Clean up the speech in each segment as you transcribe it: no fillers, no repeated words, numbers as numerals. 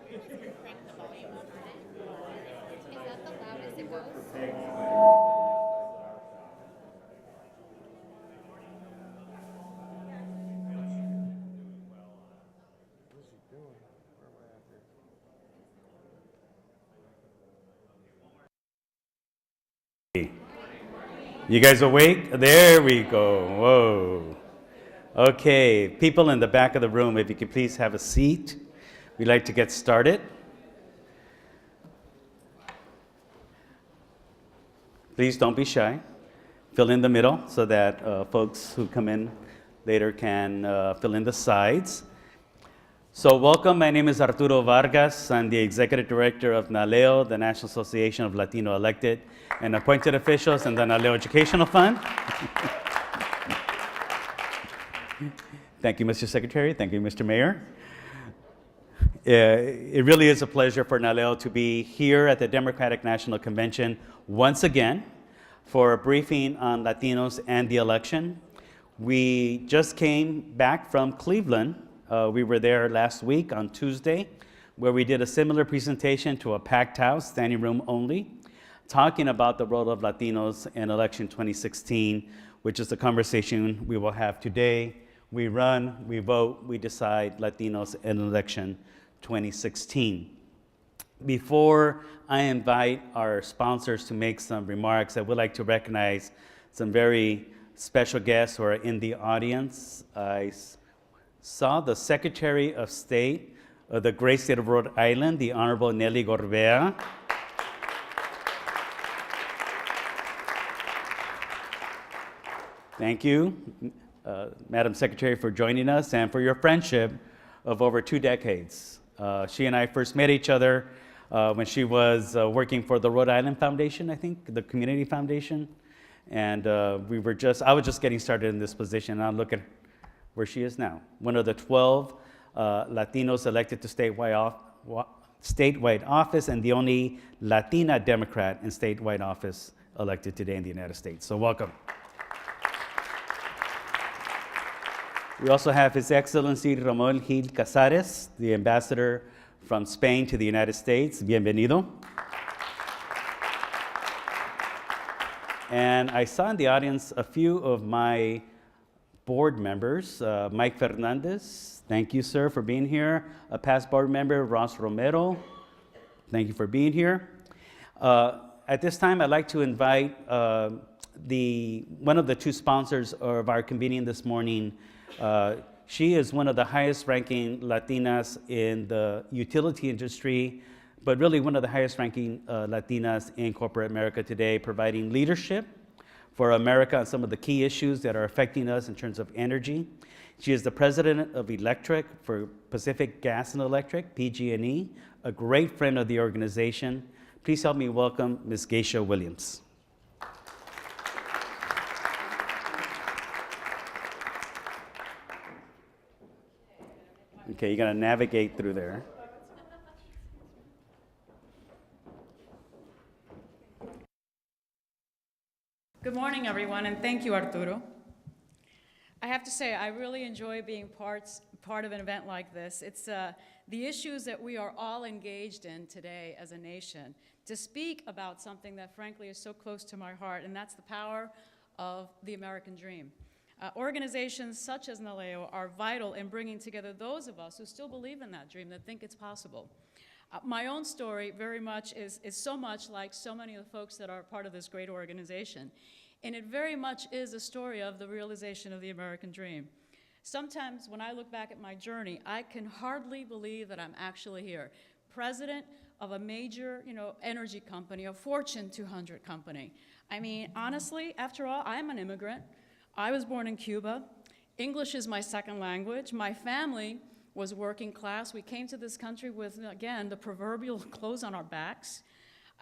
Crank the volume up on it. Is that the loudest it goes? You guys awake? There we go. Whoa. Okay, people in the back of the room, if you could please have a seat. We'd like to get started. Please don't be shy. Fill in the middle so that folks who come in later can fill in the sides. So welcome, my name is Arturo Vargas. I'm the Executive Director of NALEO, the National Association of Latino Elected and Appointed Officials and the NALEO Educational Fund. Thank you, Mr. Secretary. Thank you, Mr. Mayor. It really is a pleasure for NALEO to be here at the Democratic National Convention once again for a briefing on Latinos and the election. We just came back from Cleveland. We were there last week on Tuesday, where we did a similar presentation to a packed house, standing room only, talking about the role of Latinos in election 2016, which is the conversation we will have today. We run, we vote, we decide Latinos in election 2016. Before I invite our sponsors to make some remarks, I would like to recognize some very special guests who are in the audience. I saw the Secretary of State of the great state of Rhode Island, the Honorable Nelly Gorbea. Thank you, Madam Secretary, for joining us and for your friendship of over 2 decades. She and I first met each other when she was working for the Rhode Island Foundation, I think, the Community Foundation. And I was just getting started in this position, and look at where she is now. One of the 12 Latinos elected to statewide office and the only Latina Democrat in statewide office elected today in the United States. So welcome. We also have His Excellency Ramon Gil Casares, the ambassador from Spain to the United States. Bienvenido. And I saw in the audience a few of my board members. Mike Fernandez, thank you, sir, for being here. A past board member, Ross Romero, thank you for being here. At this time, I'd like to invite one of the 2 sponsors of our convening this morning. She is one of the highest ranking Latinas in the utility industry, but really one of the highest ranking Latinas in corporate America today, providing leadership for America on some of the key issues that are affecting us in terms of energy. She is the president of Electric for Pacific Gas and Electric, PG&E, a great friend of the organization. Please help me welcome Ms. Geisha Williams. Okay, you're gonna navigate through there. Good morning, everyone, and thank you, Arturo. I have to say, I really enjoy being part of an event like this. It's the issues that we are all engaged in today as a nation, to speak about something that, frankly, is so close to my heart, and that's the power of the American dream. Organizations such as NALEO are vital in bringing together those of us who still believe in that dream, that think it's possible. My own story very much is so much like so many of the folks that are part of this great organization. And it very much is a story of the realization of the American dream. Sometimes when I look back at my journey, I can hardly believe that I'm actually here. President of a major, energy company, a Fortune 200 company. I mean, honestly, after all, I'm an immigrant. I was born in Cuba. English is my second language. My family was working class. We came to this country with, again, the proverbial clothes on our backs.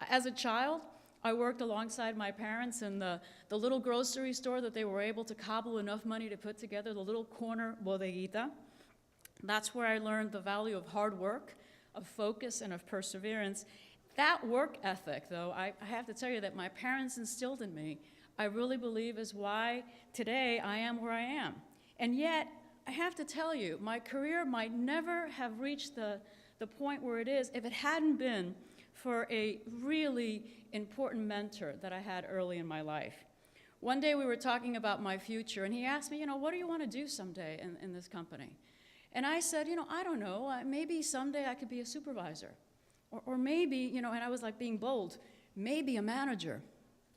As a child, I worked alongside my parents in the little grocery store that they were able to cobble enough money to put together, the little corner bodeguita. That's where I learned the value of hard work, of focus, and of perseverance. That work ethic, though, I have to tell you that my parents instilled in me, I really believe is why today I am where I am. And yet, I have to tell you, my career might never have reached the point where it is if it hadn't been for a really important mentor that I had early in my life. One day we were talking about my future, and he asked me, what do you want to do someday in this company? And I said, I don't know, maybe someday I could be a supervisor. Or maybe, and I was like being bold, maybe a manager.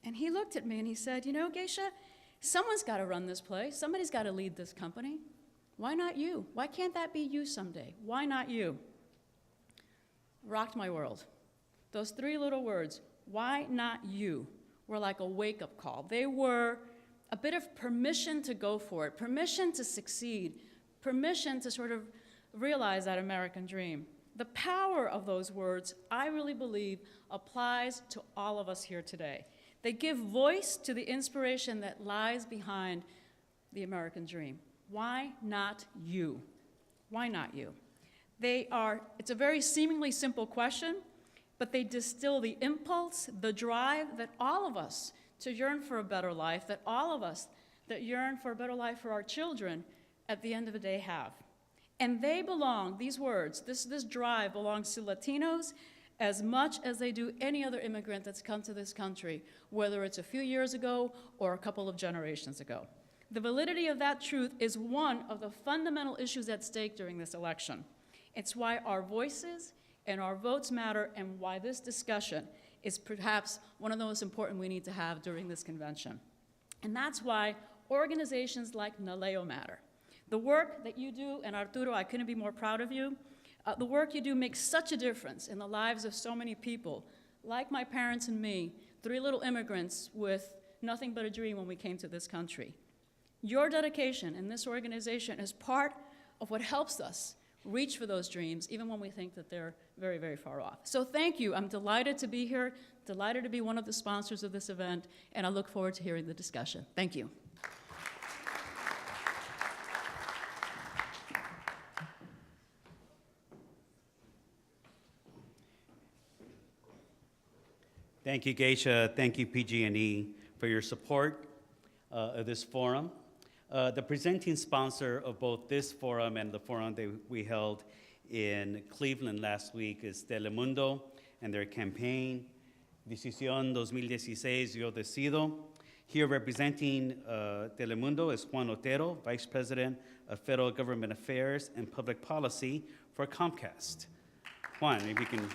And he looked at me and he said, Geisha, someone's got to run this place. Somebody's got to lead this company. Why not you? Why can't that be you someday? Why not you? Rocked my world. Those 3 little words, why not you, were like a wake-up call. They were a bit of permission to go for it, permission to succeed, permission to sort of realize that American dream. The power of those words, I really believe, applies to all of us here today. They give voice to the inspiration that lies behind the American dream. Why not you? Why not you? It's a very seemingly simple question, but they distill the impulse, the drive that all of us to yearn for a better life, that all of us that yearn for a better life for our children at the end of the day have. And they belong, these words, this drive belongs to Latinos as much as they do any other immigrant that's come to this country, whether it's a few years ago or a couple of generations ago. The validity of that truth is one of the fundamental issues at stake during this election. It's why our voices and our votes matter, and why this discussion is perhaps one of the most important we need to have during this convention. And that's why organizations like NALEO matter. The work that you do, and Arturo, I couldn't be more proud of you, the work you do makes such a difference in the lives of so many people, like my parents and me, 3 little immigrants with nothing but a dream when we came to this country. Your dedication in this organization is part of what helps us reach for those dreams, even when we think that they're very, very far off. So thank you. I'm delighted to be here, delighted to be one of the sponsors of this event, and I look forward to hearing the discussion. Thank you. Thank you, Geisha. Thank you, PG&E, for your support of this forum. The presenting sponsor of both this forum and the forum that we held in Cleveland last week is Telemundo and their campaign, Decisión 2016, Yo Decido. Here representing Telemundo is Juan Otero, Vice President of Federal Government Affairs and Public Policy for Comcast. Juan, maybe you can...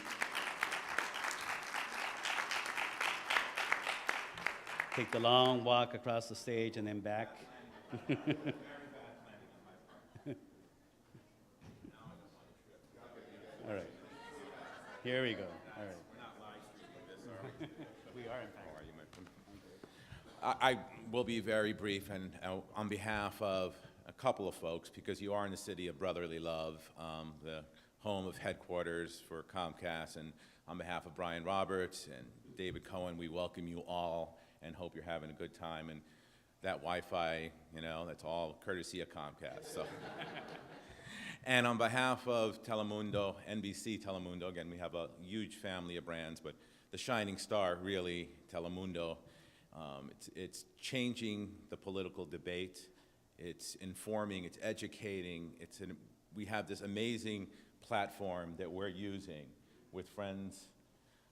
take the long walk across the stage and then back. All right. Here we go. All right. We're not live streaming this, are we? We are, in fact. How are you, my friend? I will be very brief, and on behalf of a couple of folks, because you are in the city of brotherly love, the home of headquarters for Comcast, and on behalf of Brian Roberts and David Cohen, we welcome you all and hope you're having a good time. And that Wi-Fi, that's all courtesy of Comcast. So. And on behalf of Telemundo, NBC Telemundo, again, we have a huge family of brands, but the shining star, really, Telemundo, it's changing the political debate, it's informing, it's educating, we have this amazing platform that we're using with friends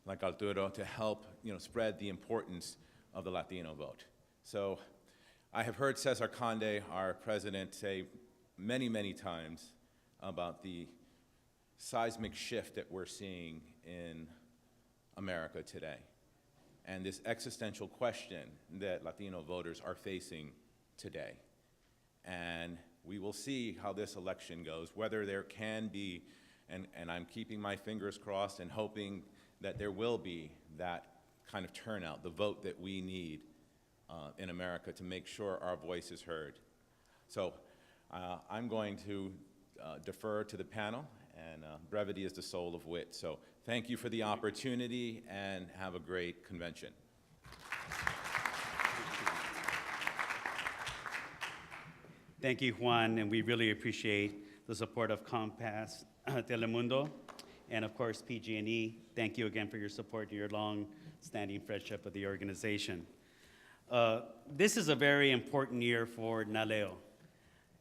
like Arturo to help spread the importance of the Latino vote. So I have heard Cesar Conde, our president, say many, many times about the seismic shift that we're seeing in America today, and this existential question that Latino voters are facing today. And we will see how this election goes, whether there can be, and I'm keeping my fingers crossed and hoping that there will be that kind of turnout, the vote that we need in America to make sure our voice is heard. So I'm going to defer to the panel, and brevity is the soul of wit. So thank you for the opportunity, and have a great convention. Thank you, Juan, and we really appreciate the support of Comcast Telemundo, and of course, PG&E. Thank you again for your support and your long-standing friendship with the organization. This is a very important year for NALEO.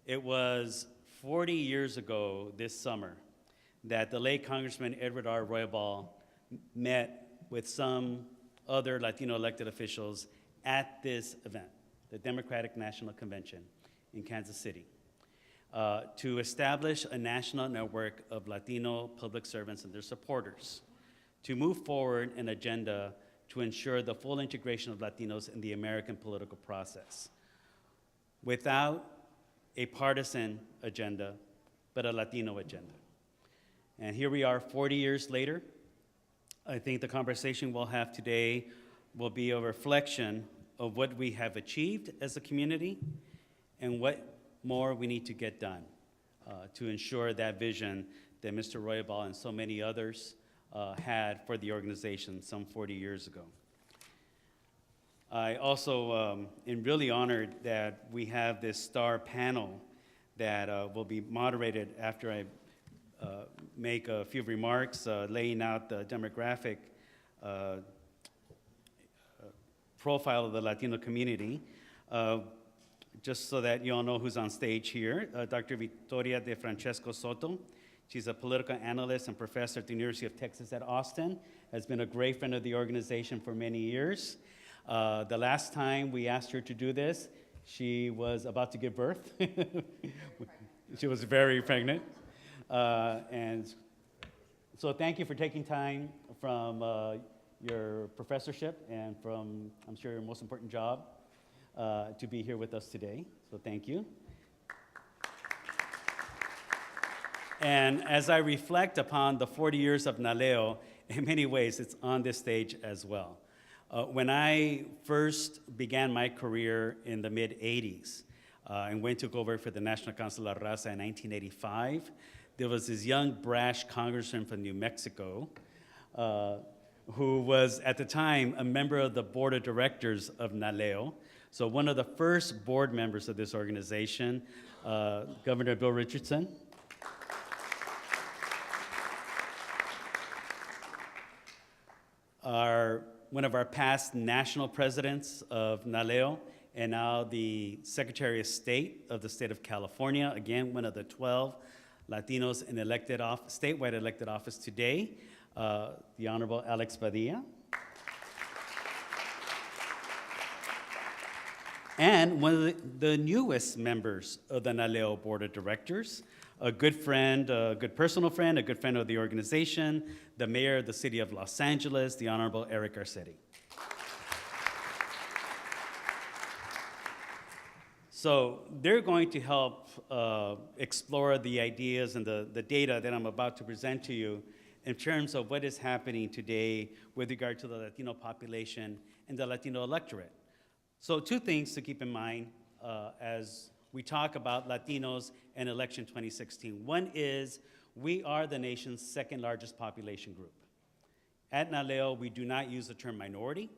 It was 40 years ago this summer that the late Congressman Edward R. Roybal met with some other Latino elected officials at this event, the Democratic National Convention in Kansas City, to establish a national network of Latino public servants and their supporters to move forward an agenda to ensure the full integration of Latinos in the American political process without a partisan agenda, but a Latino agenda. And here we are 40 years later. I think the conversation we'll have today will be a reflection of what we have achieved as a community and what more we need to get done to ensure that vision that Mr. Roybal and so many others had for the organization some 40 years ago. I also am really honored that we have this star panel that will be moderated after I make a few remarks laying out the demographic profile of the Latino community. Just so that you all know who's on stage here, Dr. Victoria de Francesco Soto. She's a political analyst and professor at the University of Texas at Austin, has been a great friend of the organization for many years. The last time we asked her to do this, she was about to give birth. She was very pregnant. And so thank you for taking time from your professorship and from, I'm sure, your most important job to be here with us today. So thank you. And as I reflect upon the 40 years of NALEO, in many ways, it's on this stage as well. When I first began my career in the mid-'80s and went to go work for the National Council of La Raza in 1985, there was this young, brash congressman from New Mexico who was, at the time, a member of the board of directors of NALEO. So one of the first board members of this organization, Governor Bill Richardson. One of our past national presidents of NALEO, and now the Secretary of State of the state of California, again, one of the 12 Latinos in statewide elected office today, the Honorable Alex Padilla. And one of the newest members of the NALEO Board of Directors, a good friend, a good personal friend, a good friend of the organization, the mayor of the city of Los Angeles, the Honorable Eric Garcetti. So they're going to help explore the ideas and the data that I'm about to present to you in terms of what is happening today with regard to the Latino population and the Latino electorate. So two things to keep in mind as we talk about Latinos and election 2016. One is we are the nation's second largest population group. At NALEO, we do not use the term minority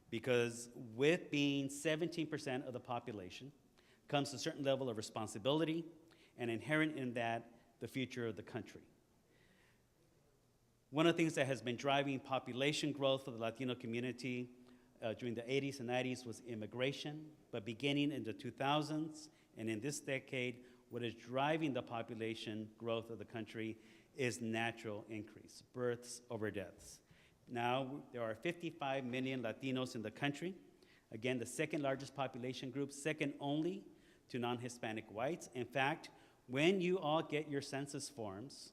because with being 17% of the population comes a certain level of responsibility and inherent in that, the future of the country. One of the things that has been driving population growth for the Latino community during the 80s and 90s was immigration, but beginning in the 2000s and in this decade, what is driving the population growth of the country is natural increase, births over deaths. Now, there are 55 million Latinos in the country. Again, the second largest population group, second only to non-Hispanic whites. In fact, when you all get your census forms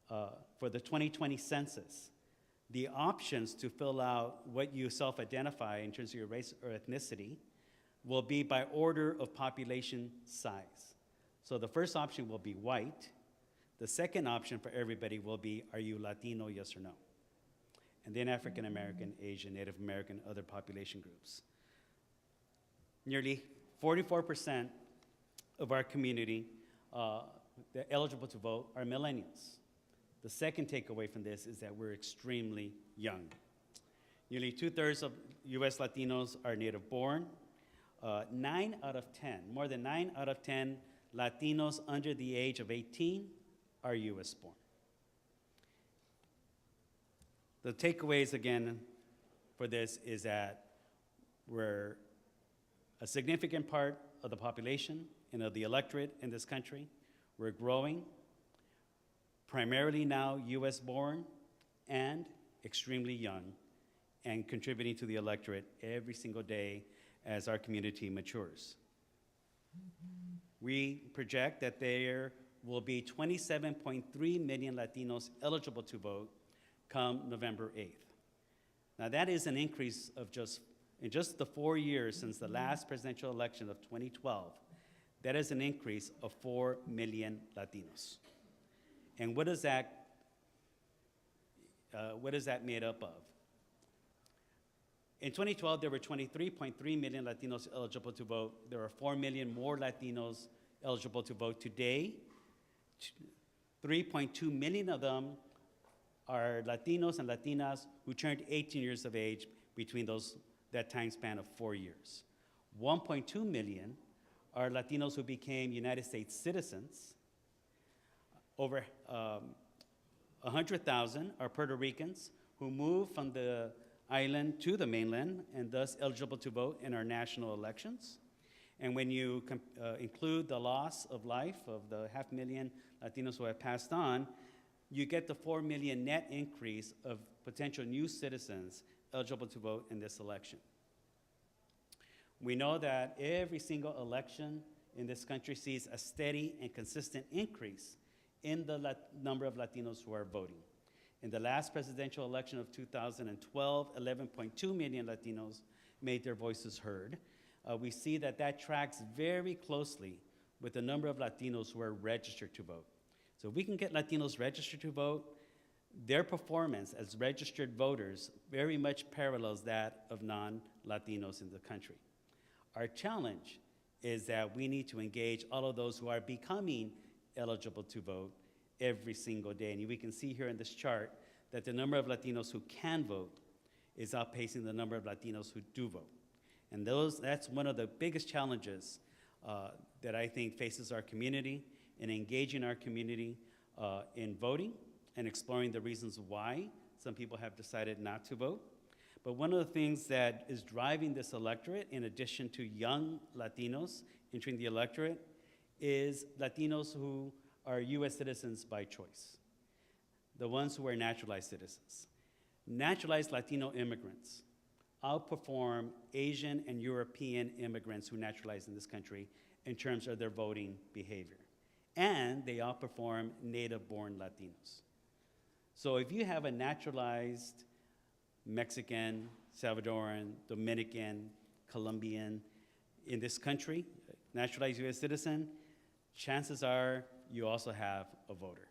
for the 2020 census, the options to fill out what you self-identify in terms of your race or ethnicity will be by order of population size. So the first option will be white. The second option for everybody will be, are you Latino, yes or no? And then African American, Asian, Native American, other population groups. Nearly 44% of our community that are eligible to vote are millennials. The second takeaway from this is that we're extremely young. Nearly 2/3 of US Latinos are native born. 9 out of 10, more than 9 out of 10 Latinos under the age of 18 are US born. The takeaways again for this is that we're a significant part of the population and of the electorate in this country. We're growing, primarily now US born and extremely young, and contributing to the electorate every single day as our community matures. We project that there will be 27.3 million Latinos eligible to vote come November 8th. Now that is an increase of in just the 4 years since the last presidential election of 2012, that is an increase of 4 million Latinos. And what is that made up of? In 2012, there were 23.3 million Latinos eligible to vote. There are 4 million more Latinos eligible to vote today. 3.2 million of them are Latinos and Latinas who turned 18 years of age between that time span of 4 years. 1.2 million are Latinos who became United States citizens. Over 100,000 are Puerto Ricans who moved from the island to the mainland and thus eligible to vote in our national elections. And when you include the loss of life of the 500,000 Latinos who have passed on, you get the 4 million net increase of potential new citizens eligible to vote in this election. We know that every single election in this country sees a steady and consistent increase in the number of Latinos who are voting. In the last presidential election of 2012, 11.2 million Latinos made their voices heard. We see that tracks very closely with the number of Latinos who are registered to vote. So if we can get Latinos registered to vote, their performance as registered voters very much parallels that of non-Latinos in the country. Our challenge is that we need to engage all of those who are becoming eligible to vote every single day. And we can see here in this chart that the number of Latinos who can vote is outpacing the number of Latinos who do vote. And that's one of the biggest challenges that I think faces our community in engaging our community in voting and exploring the reasons why some people have decided not to vote. But one of the things that is driving this electorate, in addition to young Latinos entering the electorate, is Latinos who are US citizens by choice, the ones who are naturalized citizens. Naturalized Latino immigrants outperform Asian and European immigrants who naturalize in this country in terms of their voting behavior. And they outperform native-born Latinos. So if you have a naturalized Mexican, Salvadoran, Dominican, Colombian in this country, naturalized US citizen, chances are you also have a voter.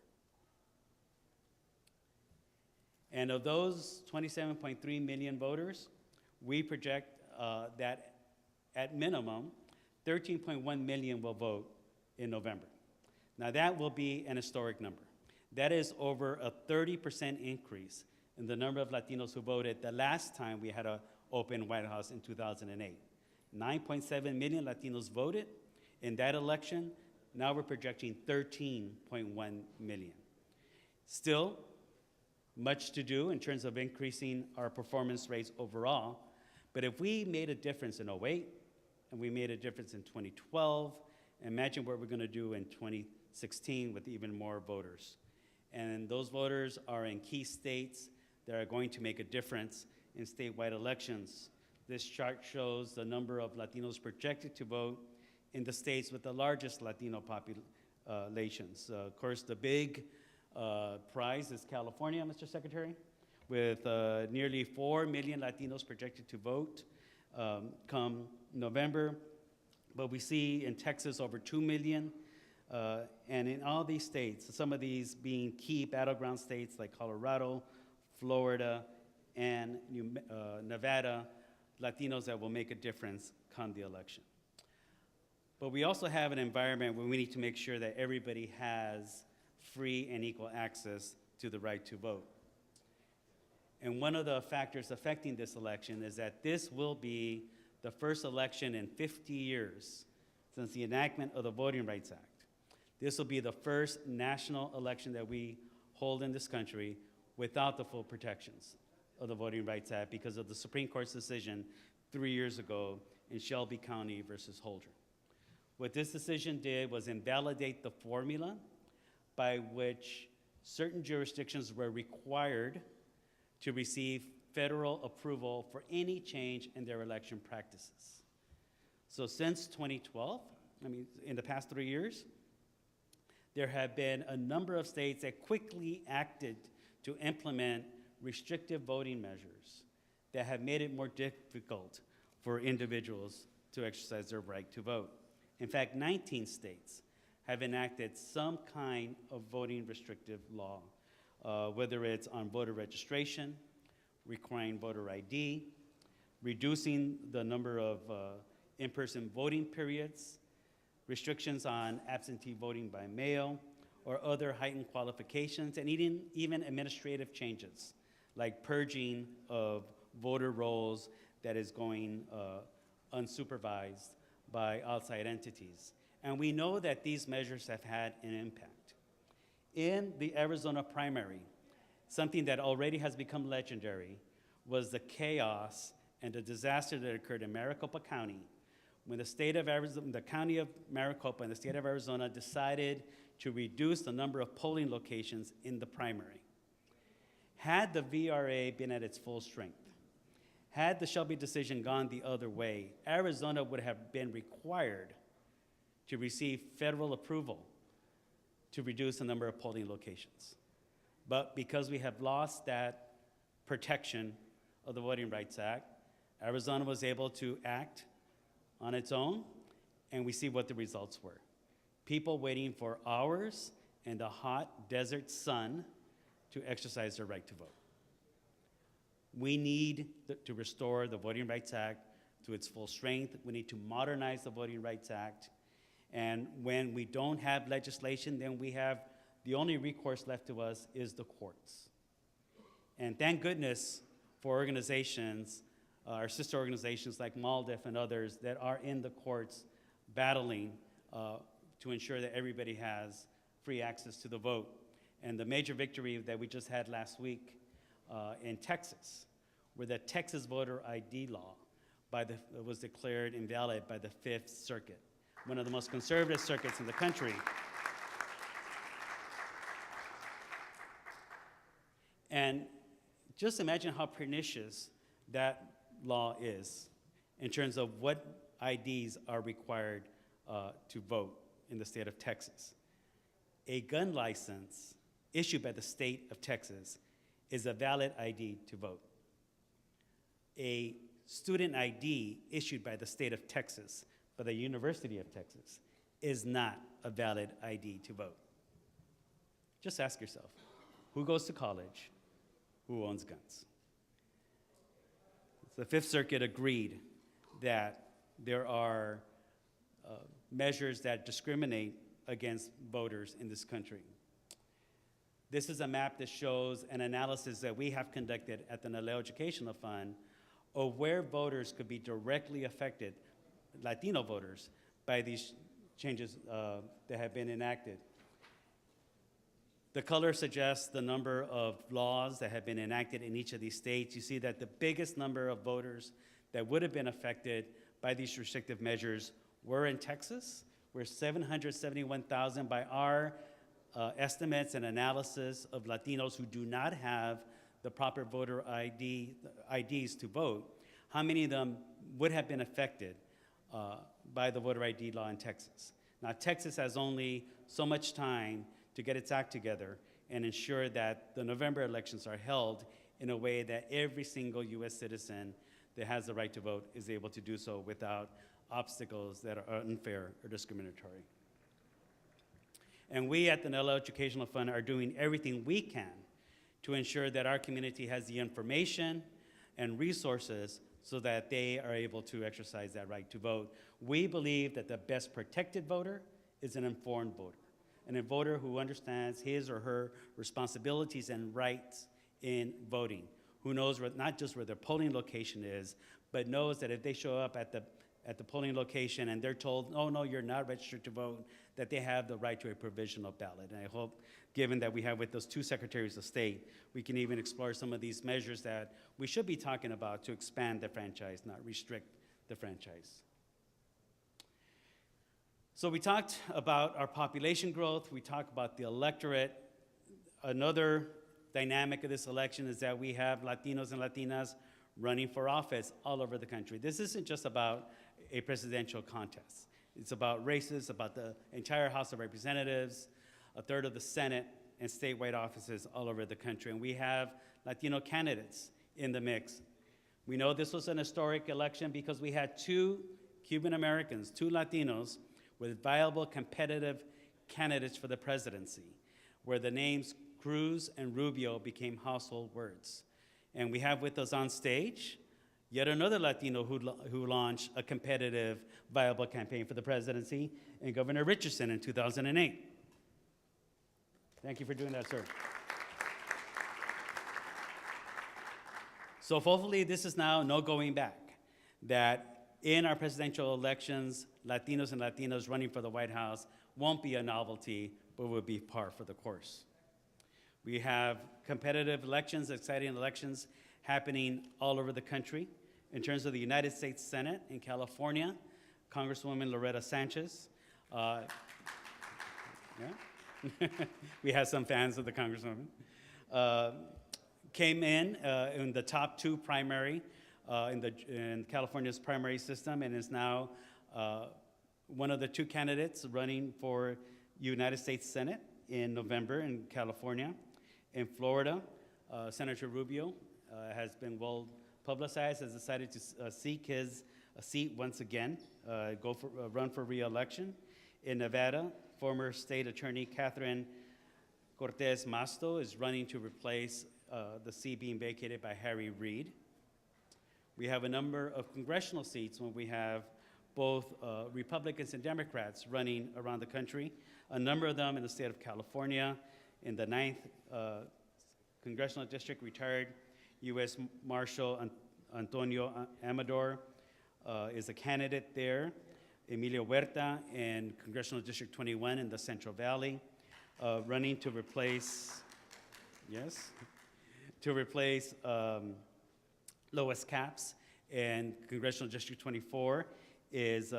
And of those 27.3 million voters, we project that at minimum, 13.1 million will vote in November. Now that will be an historic number. That is over a 30% increase in the number of Latinos who voted the last time we had an open White House in 2008. 9.7 million Latinos voted in that election. Now we're projecting 13.1 million. Still, much to do in terms of increasing our performance rates overall. But if we made a difference in 2008 and we made a difference in 2012, imagine what we're going to do in 2016 with even more voters. And those voters are in key states that are going to make a difference in statewide elections. This chart shows the number of Latinos projected to vote in the states with the largest Latino populations. Of course, the big prize is California, Mr. Secretary, with nearly 4 million Latinos projected to vote come November. But we see in Texas over 2 million. And in all these states, some of these being key battleground states like Colorado, Florida, and Nevada, Latinos that will make a difference come the election. But we also have an environment where we need to make sure that everybody has free and equal access to the right to vote. And one of the factors affecting this election is that this will be the first election in 50 years since the enactment of the Voting Rights Act. This will be the first national election that we hold in this country without the full protections of the Voting Rights Act because of the Supreme Court's decision 3 years ago in Shelby County versus Holdren. What this decision did was invalidate the formula by which certain jurisdictions were required to receive federal approval for any change in their election practices. So since 2012, in the past 3 years, there have been a number of states that quickly acted to implement restrictive voting measures that have made it more difficult for individuals to exercise their right to vote. In fact, 19 states have enacted some kind of voting restrictive law, whether it's on voter registration, requiring voter ID, reducing the number of in-person voting periods, restrictions on absentee voting by mail, or other heightened qualifications, and even administrative changes, like purging of voter rolls that is going unsupervised by outside entities. And we know that these measures have had an impact. In the Arizona primary, something that already has become legendary was the chaos and the disaster that occurred in Maricopa County when the state of Arizona, the county of Maricopa and the state of Arizona decided to reduce the number of polling locations in the primary. Had the VRA been at its full strength, had the Shelby decision gone the other way, Arizona would have been required to receive federal approval to reduce the number of polling locations. But because we have lost that protection of the Voting Rights Act, Arizona was able to act on its own, and we see what the results were. People waiting for hours in the hot desert sun to exercise their right to vote. We need to restore the Voting Rights Act to its full strength. We need to modernize the Voting Rights Act. And when we don't have legislation, then we have the only recourse left to us is the courts. And thank goodness for organizations, our sister organizations like MALDEF and others that are in the courts battling to ensure that everybody has free access to the vote. And the major victory that we just had last week in Texas, where the Texas voter ID law was declared invalid by the Fifth Circuit, one of the most conservative circuits in the country. And just imagine how pernicious that law is in terms of what IDs are required to vote in the state of Texas. A gun license issued by the state of Texas is a valid ID to vote. A student ID issued by the state of Texas, by the University of Texas, is not a valid ID to vote. Just ask yourself, who goes to college? Who owns guns? The Fifth Circuit agreed that there are measures that discriminate against voters in this country. This is a map that shows an analysis that we have conducted at the NALEO Educational Fund of where voters could be directly affected, Latino voters, by these changes that have been enacted. The color suggests the number of laws that have been enacted in each of these states. You see that the biggest number of voters that would have been affected by these restrictive measures were in Texas, where 771,000 by our estimates and analysis of Latinos who do not have the proper voter IDs to vote, how many of them would have been affected by the voter ID law in Texas. Now, Texas has only so much time to get its act together and ensure that the November elections are held in a way that every single U.S. citizen that has the right to vote is able to do so without obstacles that are unfair or discriminatory. And we at the NALEO Educational Fund are doing everything we can to ensure that our community has the information and resources so that they are able to exercise that right to vote. We believe that the best protected voter is an informed voter, and a voter who understands his or her responsibilities and rights in voting, who knows not just where their polling location is, but knows that if they show up at the polling location and they're told, oh, no, you're not registered to vote, that they have the right to a provisional ballot. And I hope, given that we have with those two secretaries of state, we can even explore some of these measures that we should be talking about to expand the franchise, not restrict the franchise. So we talked about our population growth, we talked about the electorate. Another dynamic of this election is that we have Latinos and Latinas running for office all over the country. This isn't just about a presidential contest. It's about races, about the entire House of Representatives, a third of the Senate, and statewide offices all over the country. And we have Latino candidates in the mix. We know this was an historic election because we had two Cuban Americans, two Latinos, with viable competitive candidates for the presidency, where the names Cruz and Rubio became household words. And we have with us on stage yet another Latino who launched a competitive, viable campaign for the presidency, and Governor Richardson in 2008. Thank you for doing that, sir. So hopefully this is now no going back, that in our presidential elections, Latinos and Latinas running for the White House won't be a novelty, but will be par for the course. We have competitive elections, exciting elections happening all over the country. In terms of the United States Senate in California, Congresswoman Loretta Sanchez, we have some fans of the Congresswoman, came in the top two primary in California's primary system, and is now one of the two candidates running for United States Senate in November in California. In Florida, Senator Rubio has been well publicized, has decided to seek his seat once again, run for re-election. In Nevada, former state attorney Catherine Cortez Masto is running to replace the seat being vacated by Harry Reid. We have a number of congressional seats when we have both Republicans and Democrats running around the country, a number of them in the state of California. In the 9th Congressional District, retired U.S. Marshal Antonio Amador is a candidate there. Emilio Huerta in Congressional District 21 in the Central Valley, running to replace, Lois Capps. In Congressional District 24 is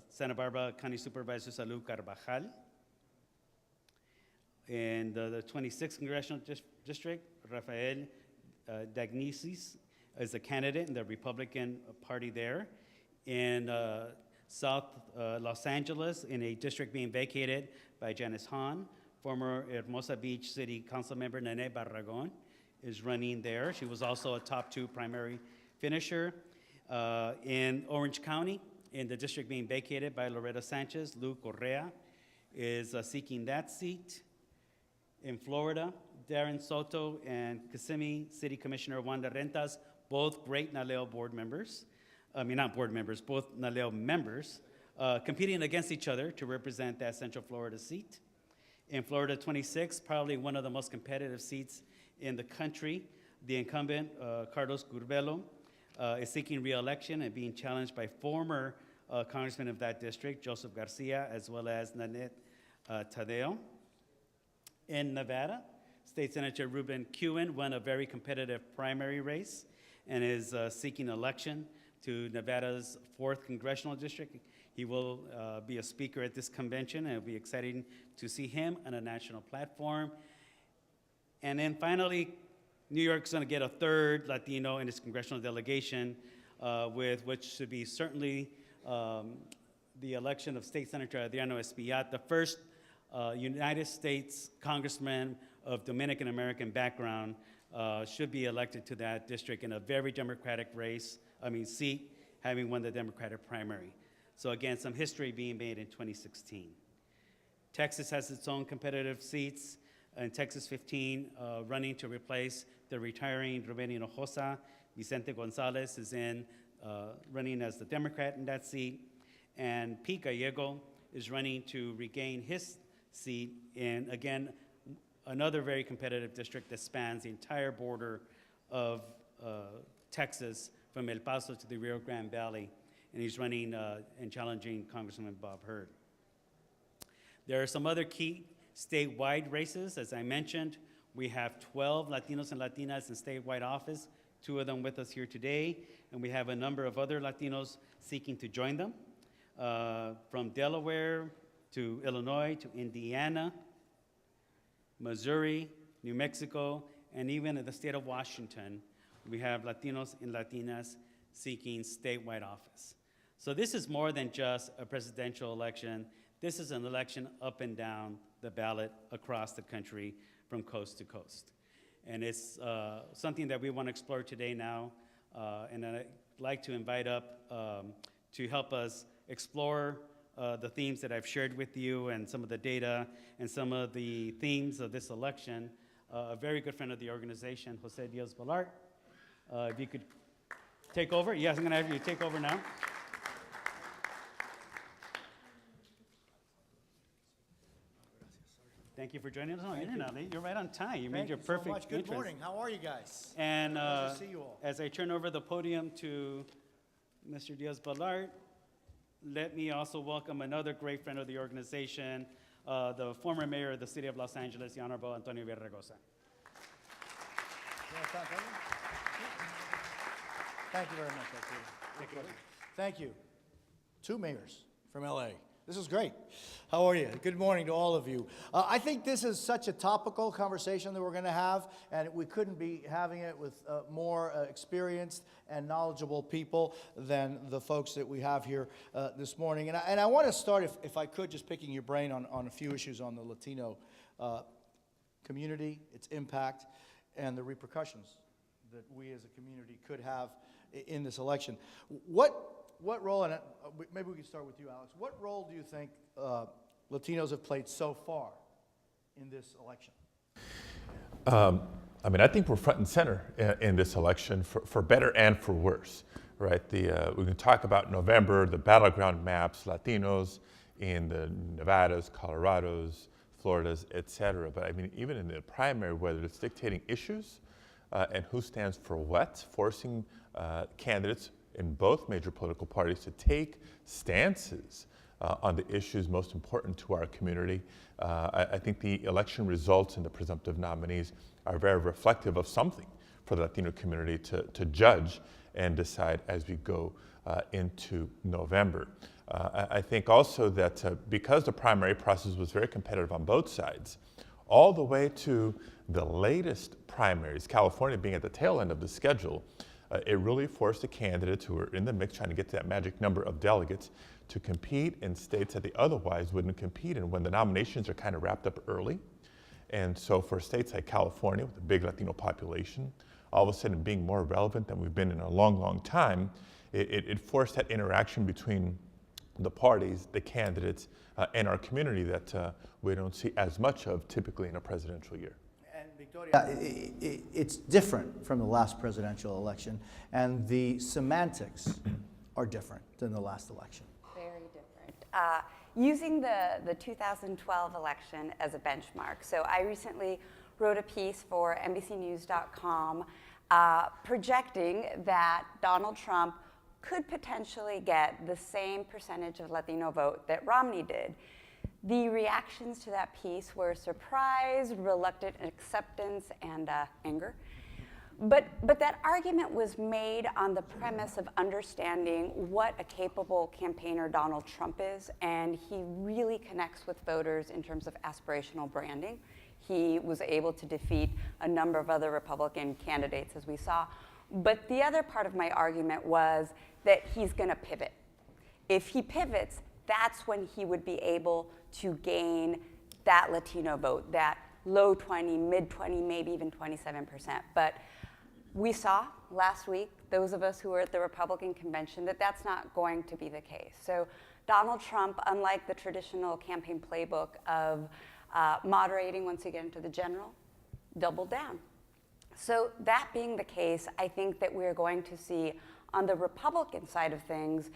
Santa Barbara County Supervisor Salud Carvajal. In the 26th Congressional District, Rafael Dagnisis is a candidate in the Republican Party there. In South Los Angeles, in a district being vacated by Janice Hahn, former Hermosa Beach City Council member Nene Barragon is running there. She was also a top two primary finisher. In Orange County, in the district being vacated by Loretta Sanchez, Lou Correa is seeking that seat. In Florida, Darren Soto and Kissimmee City Commissioner Wanda Rentas, both great NALEO board members, not board members, both NALEO members, competing against each other to represent that Central Florida seat. In Florida 26, probably one of the most competitive seats in the country, the incumbent, Carlos Curbelo, is seeking re-election and being challenged by former congressman of that district, Joseph Garcia, as well as Nanette Tadeo. In Nevada, State Senator Ruben Cuen won a very competitive primary race and is seeking election to Nevada's 4th Congressional District. He will be a speaker at this convention, and it'll be exciting to see him on a national platform. And then finally, New York's going to get a 3rd Latino in its congressional delegation, with which should be certainly the election of State Senator Adriano Espaillat, the first United States Congressman of Dominican American background, should be elected to that district in a very Democratic seat, having won the Democratic primary. So again, some history being made in 2016. Texas has its own competitive seats. In Texas 15, running to replace the retiring Ruben Hinojosa, Vicente Gonzalez is running as the Democrat in that seat. And Pete Gallego is running to regain his seat in, again, another very competitive district that spans the entire border of Texas from El Paso to the Rio Grande Valley. And he's running and challenging Congressman Bob Hurd. There are some other key statewide races. As I mentioned, we have 12 Latinos and Latinas in statewide office, 2 of them with us here today, and we have a number of other Latinos seeking to join them. From Delaware, to Illinois, to Indiana, Missouri, New Mexico, and even in the state of Washington, we have Latinos and Latinas seeking statewide office. So this is more than just a presidential election. This is an election up and down the ballot across the country from coast to coast. And it's something that we want to explore today now. And I'd like to invite up to help us explore the themes that I've shared with you and some of the data and some of the themes of this election. A very good friend of the organization, Jose Diaz-Balart. If you could take over. Yes, I'm going to have you take over now. Thank you for joining us. You're right on time. You made your perfect Thank you so much. Good entrance. morning. How are you guys? And Pleasure to see you all. as I turn over the podium to Mr. Diaz-Balart, let me also welcome another great friend of the organization, the former mayor of the city of Los Angeles, the Honorable Antonio Villaraigosa. Thank you very much, Arturo. Thank you. 2 mayors from LA. This is great. How are you? Good morning to all of you. I think this is such a topical conversation that we're going to have, and we couldn't be having it with more experienced and knowledgeable people than the folks that we have here this morning. And I want to start, if I could, just picking your brain on a few issues on the Latino community, its impact, and the repercussions that we as a community could have in this election. What role, and maybe we can start with you, Alex, what role do you think Latinos have played so far in this election? I think we're front and center in this election for better and for worse, right? We can talk about November, the battleground maps, Latinos in the Nevadas, Colorados, Floridas, et cetera. But even in the primary, whether it's dictating issues and who stands for what, forcing candidates in both major political parties to take stances on the issues most important to our community. I think the election results and the presumptive nominees are very reflective of something for the Latino community to judge and decide as we go into November. I think also that because the primary process was very competitive on both sides, all the way to the latest primaries, California being at the tail end of the schedule, it really forced the candidates who were in the mix trying to get to that magic number of delegates to compete in states that they otherwise wouldn't compete in when the nominations are kind of wrapped up early. And so for states like California with a big Latino population, all of a sudden being more relevant than we've been in a long, long time, it forced that interaction between the parties, the candidates, and our community that we don't see as much of typically in a presidential year. Victoria, it's different from the last presidential election, and the semantics are different than the last election. Very different. Using the 2012 election as a benchmark, so I recently wrote a piece for NBCnews.com projecting that Donald Trump could potentially get the same percentage of Latino vote that Romney did. The reactions to that piece were surprise, reluctant acceptance, and anger. But that argument was made on the premise of understanding what a capable campaigner Donald Trump is, and he really connects with voters in terms of aspirational branding. He was able to defeat a number of other Republican candidates, as we saw. But the other part of my argument was that he's going to pivot. If he pivots, that's when he would be able to gain that Latino vote, that low 20, mid 20, maybe even 27%. But we saw last week, those of us who were at the Republican convention, that that's not going to be the case. So Donald Trump, unlike the traditional campaign playbook of moderating once you get into the general, doubled down. So that being the case, I think that we're going to see on the Republican side of things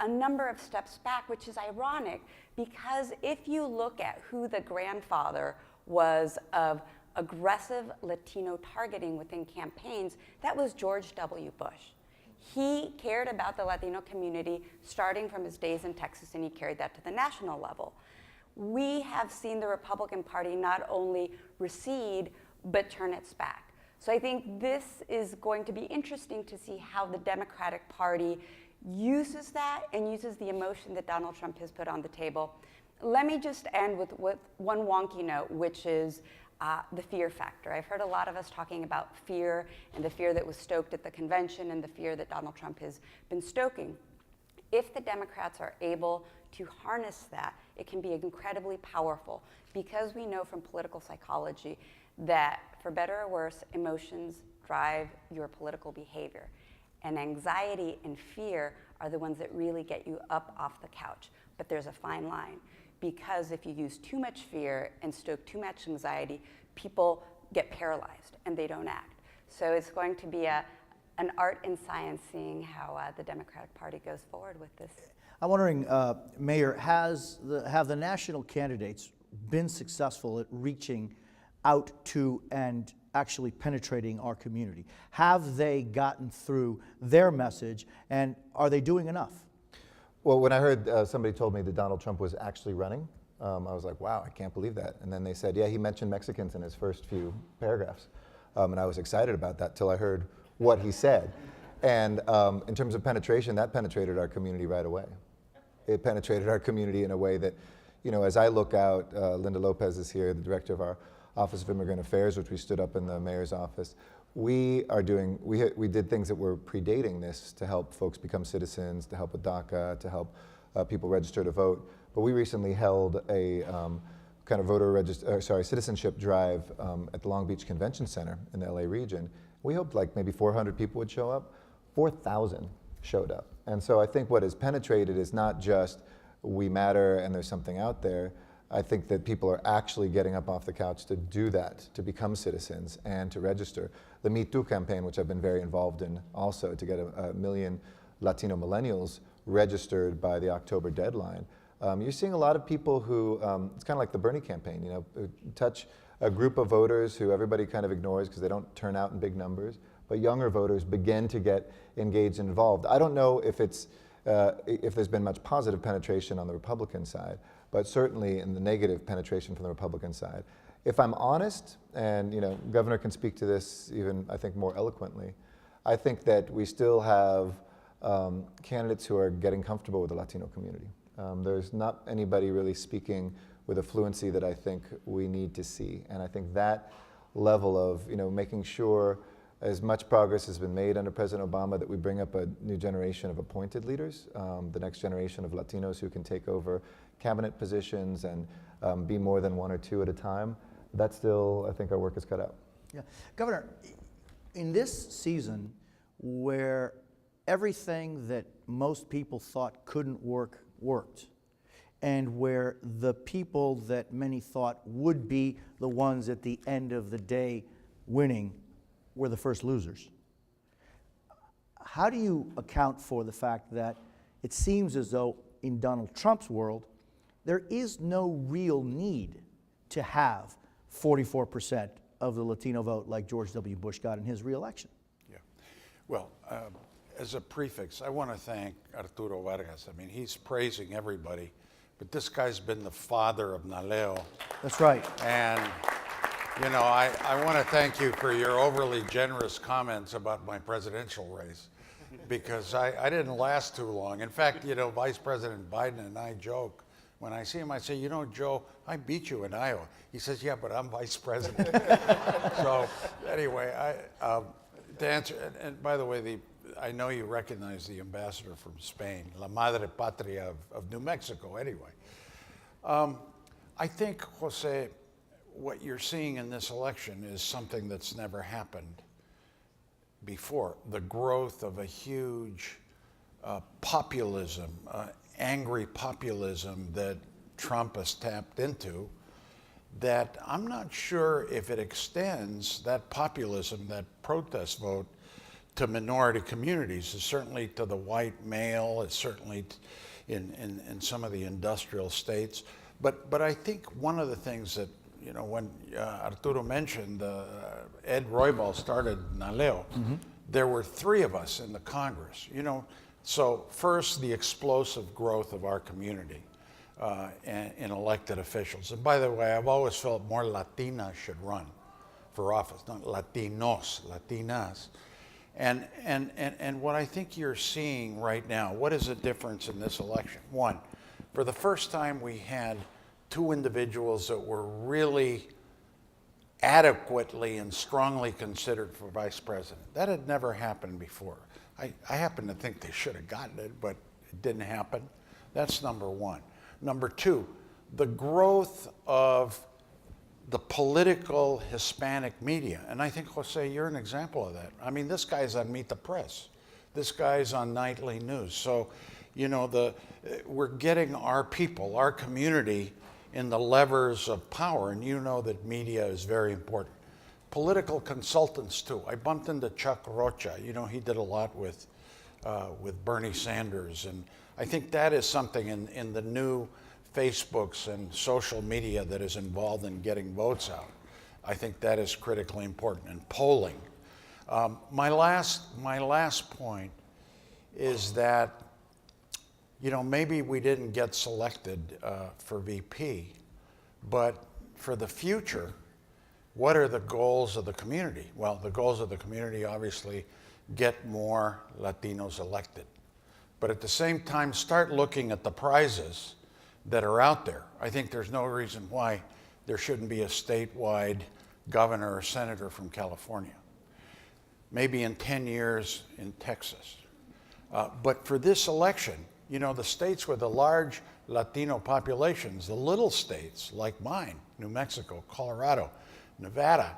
a number of steps back, which is ironic because if you look at who the grandfather was of aggressive Latino targeting within campaigns, that was George W. Bush. He cared about the Latino community starting from his days in Texas, and he carried that to the national level. We have seen the Republican Party not only recede, but turn its back. So I think this is going to be interesting to see how the Democratic Party uses that and uses the emotion that Donald Trump has put on the table. Let me just end with one wonky note, which is the fear factor. I've heard a lot of us talking about fear and the fear that was stoked at the convention and the fear that Donald Trump has been stoking. If the Democrats are able to harness that, it can be incredibly powerful, because we know from political psychology that, for better or worse, emotions drive your political behavior. And anxiety and fear are the ones that really get you up off the couch. But there's a fine line, because if you use too much fear and stoke too much anxiety, people get paralyzed and they don't act. So it's going to be an art and science seeing how the Democratic Party goes forward with this. I'm wondering, Mayor, have the national candidates been successful at reaching out to and actually penetrating our community? Have they gotten through their message, and are they doing enough? Well, when I heard somebody told me that Donald Trump was actually running, I was like, wow, I can't believe that. And then they said, yeah, he mentioned Mexicans in his first few paragraphs. And I was excited about that till I heard what he said. And in terms of penetration, that penetrated our community right away. It penetrated our community in a way that, you know, as I look out, Linda Lopez is here, the director of our Office of Immigrant Affairs, which we stood up in the mayor's office. We did things that were predating this to help folks become citizens, to help with DACA, to help people register to vote. But we recently held a kind of citizenship drive at the Long Beach Convention Center in the LA region. We hoped like maybe 400 people would show up. 4,000 showed up. And so I think what has penetrated is not just we matter and there's something out there. I think that people are actually getting up off the couch to do that, to become citizens and to register. The Me Too campaign, which I've been very involved in also, to get a million Latino millennials registered by the October deadline. You're seeing a lot of people who, it's kind of like the Bernie campaign, you know, touch a group of voters who everybody kind of ignores because they don't turn out in big numbers, but younger voters begin to get engaged and involved. I don't know if there's been much positive penetration on the Republican side, but certainly in the negative penetration from the Republican side. If I'm honest, and you know, Governor can speak to this even, I think, more eloquently, I think that we still have candidates who are getting comfortable with the Latino community. There's not anybody really speaking with a fluency that I think we need to see. And I think that level of, you know, making sure as much progress has been made under President Obama that we bring up a new generation of appointed leaders, the next generation of Latinos who can take over cabinet positions and be more than one or two at a time. That's still, I think, our work is cut out. Yeah. Governor, in this season where everything that most people thought couldn't work, worked, and where the people that many thought would be the ones at the end of the day winning were the first losers. How do you account for the fact that it seems as though in Donald Trump's world, there is no real need to have 44% of the Latino vote like George W. Bush got in his reelection? Yeah. Well, as a prefix, I want to thank Arturo Vargas. I mean, he's praising everybody, but this guy's been the father of NALEO. That's right. And, you know, I want to thank you for your overly generous comments about my presidential race, because I didn't last too long. In fact, you know, Vice President Biden and I joke. When I see him, I say, you know, Joe, I beat you in Iowa. He says, yeah, but I'm vice president. So anyway, to answer, and by the way, I know you recognize the ambassador from Spain, La Madre Patria of New Mexico, anyway. I think, Jose, what you're seeing in this election is something that's never happened before. The growth of a huge populism, angry populism that Trump has tapped into, that I'm not sure if it extends that populism, that protest vote, to minority communities. It's certainly to the white male, it's certainly in some of the industrial states. But I think one of the things that, you know, when Arturo mentioned Ed Roybal started NALEO, there were 3 of us in the Congress, you know. So first, the explosive growth of our community in elected officials. And by the way, I've always felt more Latinas should run for office, not Latinos, Latinas. And what I think you're seeing right now, what is the difference in this election? One, for the first time we had two individuals that were really adequately and strongly considered for vice president. That had never happened before. I happen to think they should have gotten it, but it didn't happen. That's number one. Number two, the growth of the political Hispanic media. And I think, Jose, you're an example of that. I mean, this guy's on Meet the Press. This guy's on nightly news. So, you know, we're getting our people, our community, in the levers of power, and you know that media is very important. Political consultants too. I bumped into Chuck Rocha. You know, he did a lot with Bernie Sanders, and I think that is something in the new Facebooks and social media that is involved in getting votes out. I think that is critically important, and polling. My last point is that, you know, maybe we didn't get selected for VP, but for the future, what are the goals of the community? Well, the goals of the community obviously get more Latinos elected. But at the same time, start looking at the prizes that are out there. I think there's no reason why there shouldn't be a statewide governor or senator from California. Maybe in 10 years in Texas. But for this election, you know, the states with the large Latino populations, the little states like mine, New Mexico, Colorado, Nevada,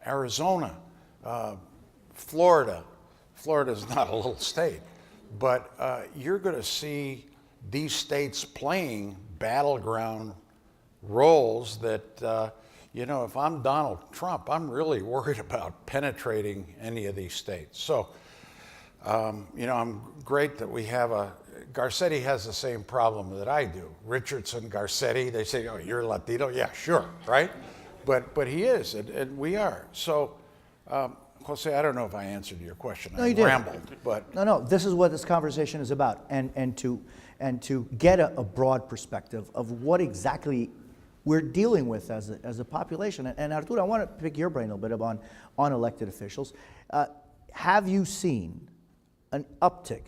Arizona, Florida. Florida's not a little state, but you're going to see these states playing battleground roles that, you know, if I'm Donald Trump, I'm really worried about penetrating any of these states. So, you know, I'm great that we have Garcetti has the same problem that I do. Richardson, Garcetti, they say, oh, you're Latino? Yeah, sure, right? But he is, and we are. So, Jose, I don't know if I answered your question. No, you did. Rambled, but No, this is what this conversation is about, and to get a broad perspective of what exactly we're dealing with as a population. And Arturo, I want to pick your brain a little bit on elected officials. Have you seen an uptick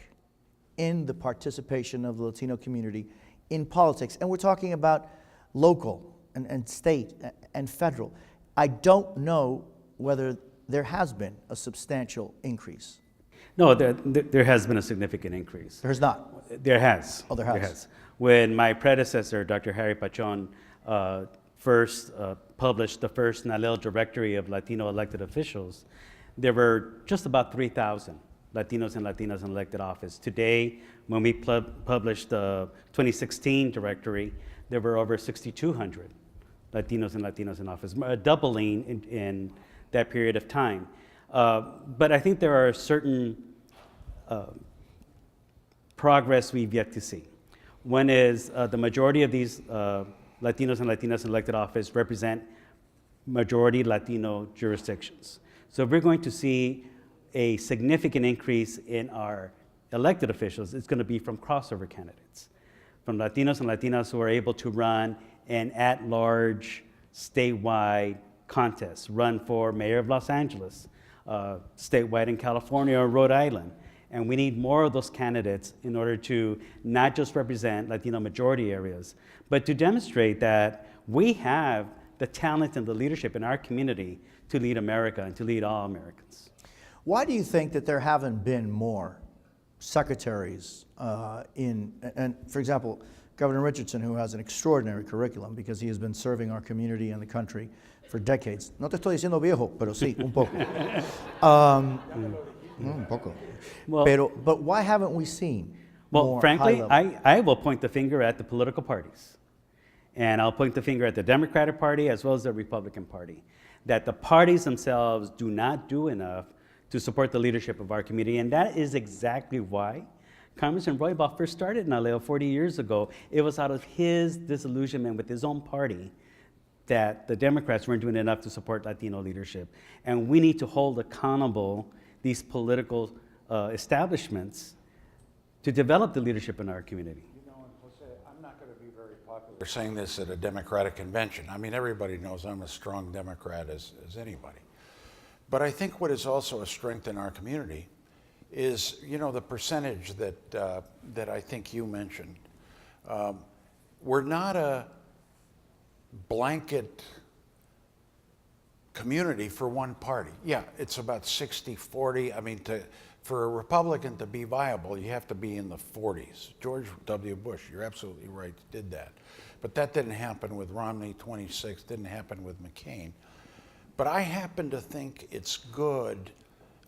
in the participation of the Latino community in politics? And we're talking about local and state and federal. I don't know whether there has been a substantial increase. No, there has been a significant increase. There's not. There has. Oh, there has. When my predecessor, Dr. Harry Pachon, first published the first NALEO directory of Latino elected officials, there were just about 3,000 Latinos and Latinas in elected office. Today, when we published the 2016 directory, there were over 6,200 Latinos and Latinas in office, doubling in that period of time. But I think there are certain progress we've yet to see. One is the majority of these Latinos and Latinas in elected office represent majority Latino jurisdictions. So if we're going to see a significant increase in our elected officials, it's going to be from crossover candidates, from Latinos and Latinas who are able to run an at-large statewide contest, run for mayor of Los Angeles, statewide in California or Rhode Island. And we need more of those candidates in order to not just represent Latino majority areas, but to demonstrate that we have the talent and the leadership in our community to lead America and to lead all Americans. Why do you think that there haven't been more secretaries and for example, Governor Richardson, who has an extraordinary curriculum because he has been serving our community and the country for decades. No te estoy diciendo viejo, pero sí, un poco. Un poco. Well, But why haven't we seen more frankly, high-level? I will point the finger at the political parties. And I'll point the finger at the Democratic Party as well as the Republican Party, that the parties themselves do not do enough to support the leadership of our community. And that is exactly why Congressman Roybal first started NALEO 40 years ago. It was out of his disillusionment with his own party that the Democrats weren't doing enough to support Latino leadership. And we need to hold accountable these political establishments to develop the leadership in our community. you know, and Jose, I'm not going to be very popular saying this at a Democratic convention. I mean, everybody knows I'm as strong Democrat as anybody. But I think what is also a strength in our community is, you know, the percentage that I think you mentioned We're not a blanket community for one party. Yeah, it's about 60-40. I mean, for a Republican to be viable, you have to be in the 40s. George W. Bush, you're absolutely right, did that. But that didn't happen with Romney, 26, didn't happen with McCain. But I happen to think it's good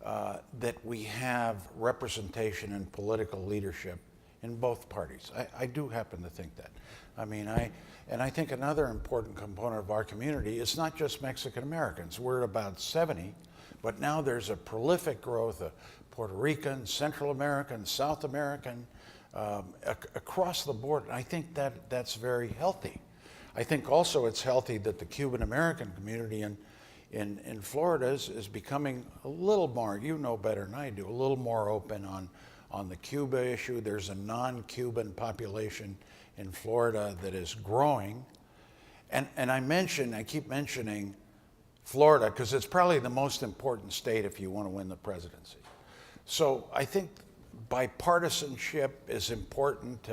that we have representation and political leadership in both parties. I do happen to think that. I mean, I think another important component of our community is not just Mexican Americans. We're at about 70, but now there's a prolific growth of Puerto Rican, Central American, South American, across the board. And I think that's very healthy. I think also it's healthy that the Cuban American community in Florida is becoming a little more, you know better than I do, a little more open on the Cuba issue. There's a non-Cuban population in Florida that is growing. And I keep mentioning Florida because it's probably the most important state if you want to win the presidency. So I think bipartisanship is important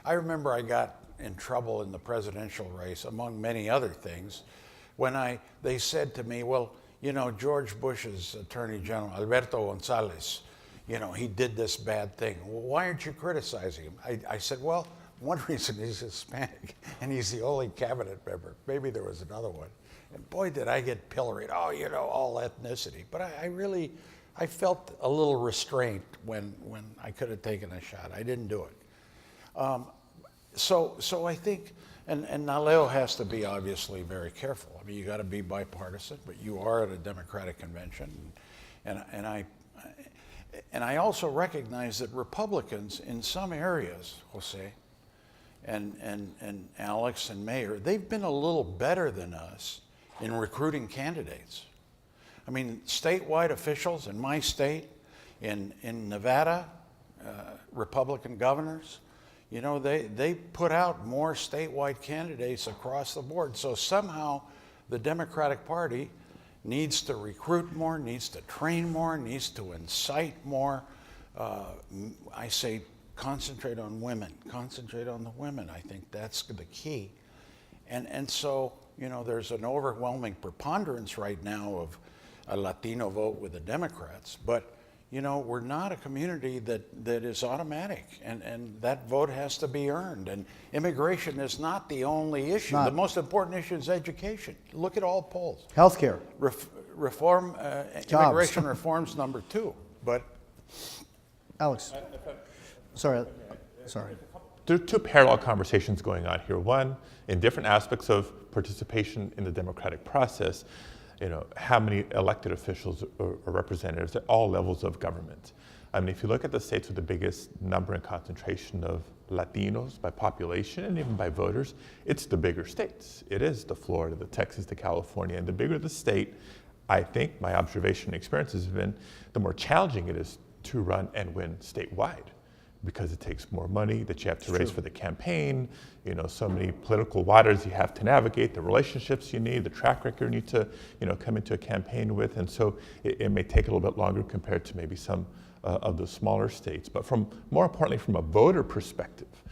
I remember I got in trouble in the presidential race, among many other things, when they said to me, well, you know, George Bush's Attorney General, Alberto Gonzales, you know, he did this bad thing. Well, why aren't you criticizing him? I said, well, one reason he's Hispanic and he's the only cabinet member. Maybe there was another one. And boy, did I get pilloried. Oh, you know, all ethnicity. But I felt a little restraint when I could have taken a shot. I didn't do it. So I think, and NALEO has to be obviously very careful. I mean, you got to be bipartisan, but you are at a Democratic convention, and I also recognize that Republicans in some areas, Jose, and Alex and Mayor, they've been a little better than us in recruiting candidates. I mean, statewide officials in my state, in Nevada, Republican governors, you know, they put out more statewide candidates across the board. So somehow the Democratic Party needs to recruit more, needs to train more, needs to incite more. I say concentrate on women, concentrate on the women. I think that's the key. And so, you know, there's an overwhelming preponderance right now of a Latino vote with the Democrats, but you know, we're not a community that is automatic, and that vote has to be earned. And immigration is not the only issue. The most important issue is education. Look at all polls. Healthcare. Reform, immigration reform's number 2. But Alex, sorry. There are two parallel conversations going on here. One, in different aspects of participation in the democratic process, you know, how many elected officials or representatives at all levels of government. I mean, if you look at the states with the biggest number and concentration of Latinos by population and even by voters, it's the bigger states. It is the Florida, the Texas, the California, and the bigger the state, I think my observation and experience has been, the more challenging it is to run and win statewide, because it takes more money that you have to raise for the campaign, you know, so many political waters you have to navigate, the relationships you need, the track record you need to, you know, come into a campaign with, and so it may take a little bit longer compared to maybe some of the smaller states. But more importantly, from a voter perspective,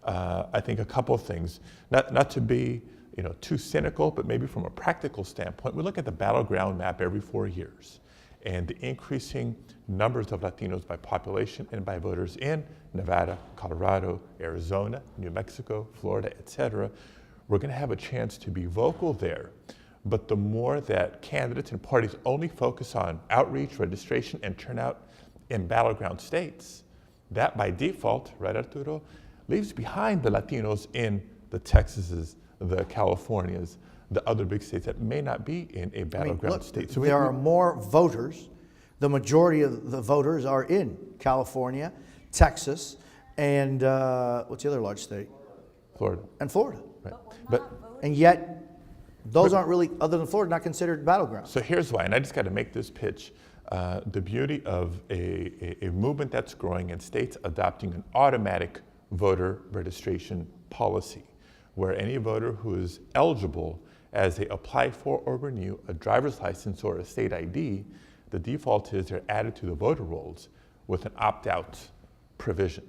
I think a couple of things, not to be, you know, too cynical, but maybe from a practical standpoint, we look at the battleground map every 4 years, and the increasing numbers of Latinos by population and by voters in Nevada, Colorado, Arizona, New Mexico, Florida, et cetera, we're going to have a chance to be vocal there. But the more that candidates and parties only focus on outreach, registration, and turnout in battleground states, that by default, right, Arturo, leaves behind the Latinos in the Texases, the Californias, the other big states that may not be in a battleground state. So there are more voters. The majority of the voters are in California, Texas, and what's the other large state? Florida. And Florida. Right. And yet, those aren't really, other than Florida, not considered battlegrounds. So here's why, and I just got to make this pitch. The beauty of a movement that's growing in states adopting an automatic voter registration policy, where any voter who is eligible as they apply for or renew a driver's license or a state ID, the default is they're added to the voter rolls with an opt-out provision.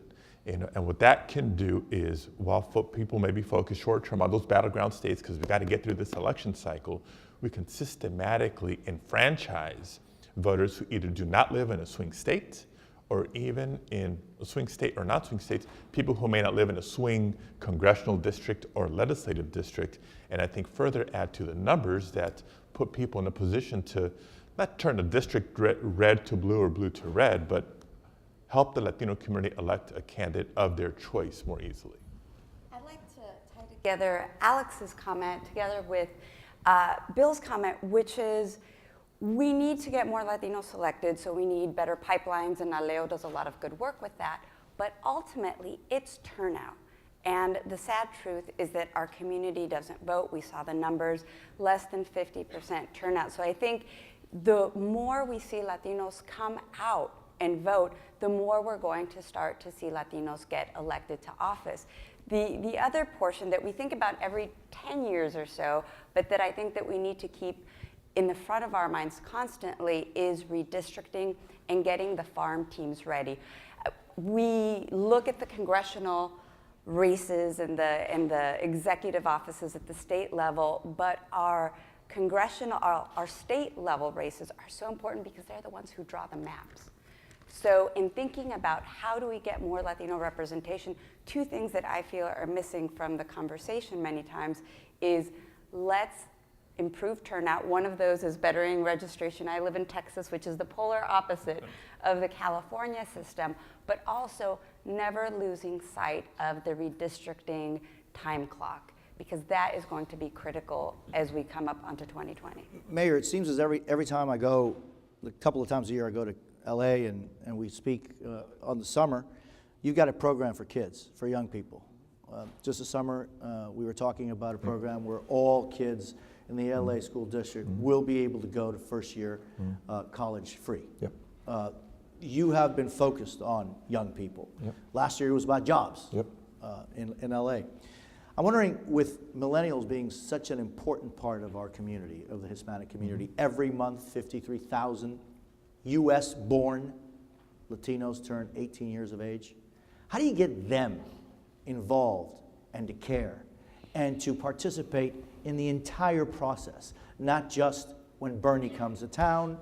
And what that can do is, while people may be focused short-term on those battleground states, because we've got to get through this election cycle, we can systematically enfranchise voters who either do not live in a swing state, or even in a swing state or not swing states, people who may not live in a swing congressional district or legislative district, and I think further add to the numbers that put people in a position to not turn a district red to blue or blue to red, but help the Latino community elect a candidate of their choice more easily. I'd like to tie together Alex's comment together with Bill's comment, which is we need to get more Latinos selected, so we need better pipelines, and NALEO does a lot of good work with that. But ultimately, it's turnout. And the sad truth is that our community doesn't vote. We saw the numbers, less than 50% turnout. So I think the more we see Latinos come out and vote, the more we're going to start to see Latinos get elected to office. The other portion that we think about every 10 years or so, but that I think that we need to keep in the front of our minds constantly is redistricting and getting the farm teams ready. We look at the congressional races and the executive offices at the state level, but our state level races are so important because they're the ones who draw the maps. So in thinking about how do we get more Latino representation, two things that I feel are missing from the conversation many times is let's improve turnout. One of those is bettering registration. I live in Texas, which is the polar opposite of the California system, but also never losing sight of the redistricting time clock, because that is going to be critical as we come up onto 2020. Mayor, it seems as every time I go, a couple of times a year I go to LA and we speak on the summer, you've got a program for kids, for young people. Just this summer, we were talking about a program where all kids in the LA school district will be able to go to first year college free. Yep. You have been focused on young people. Yep. Last year it was about jobs. Yep. In LA. I'm wondering, with millennials being such an important part of our community, of the Hispanic community, every month 53,000 US-born Latinos turn 18 years of age. How do you get them involved and to care and to participate in the entire process, not just when Bernie comes to town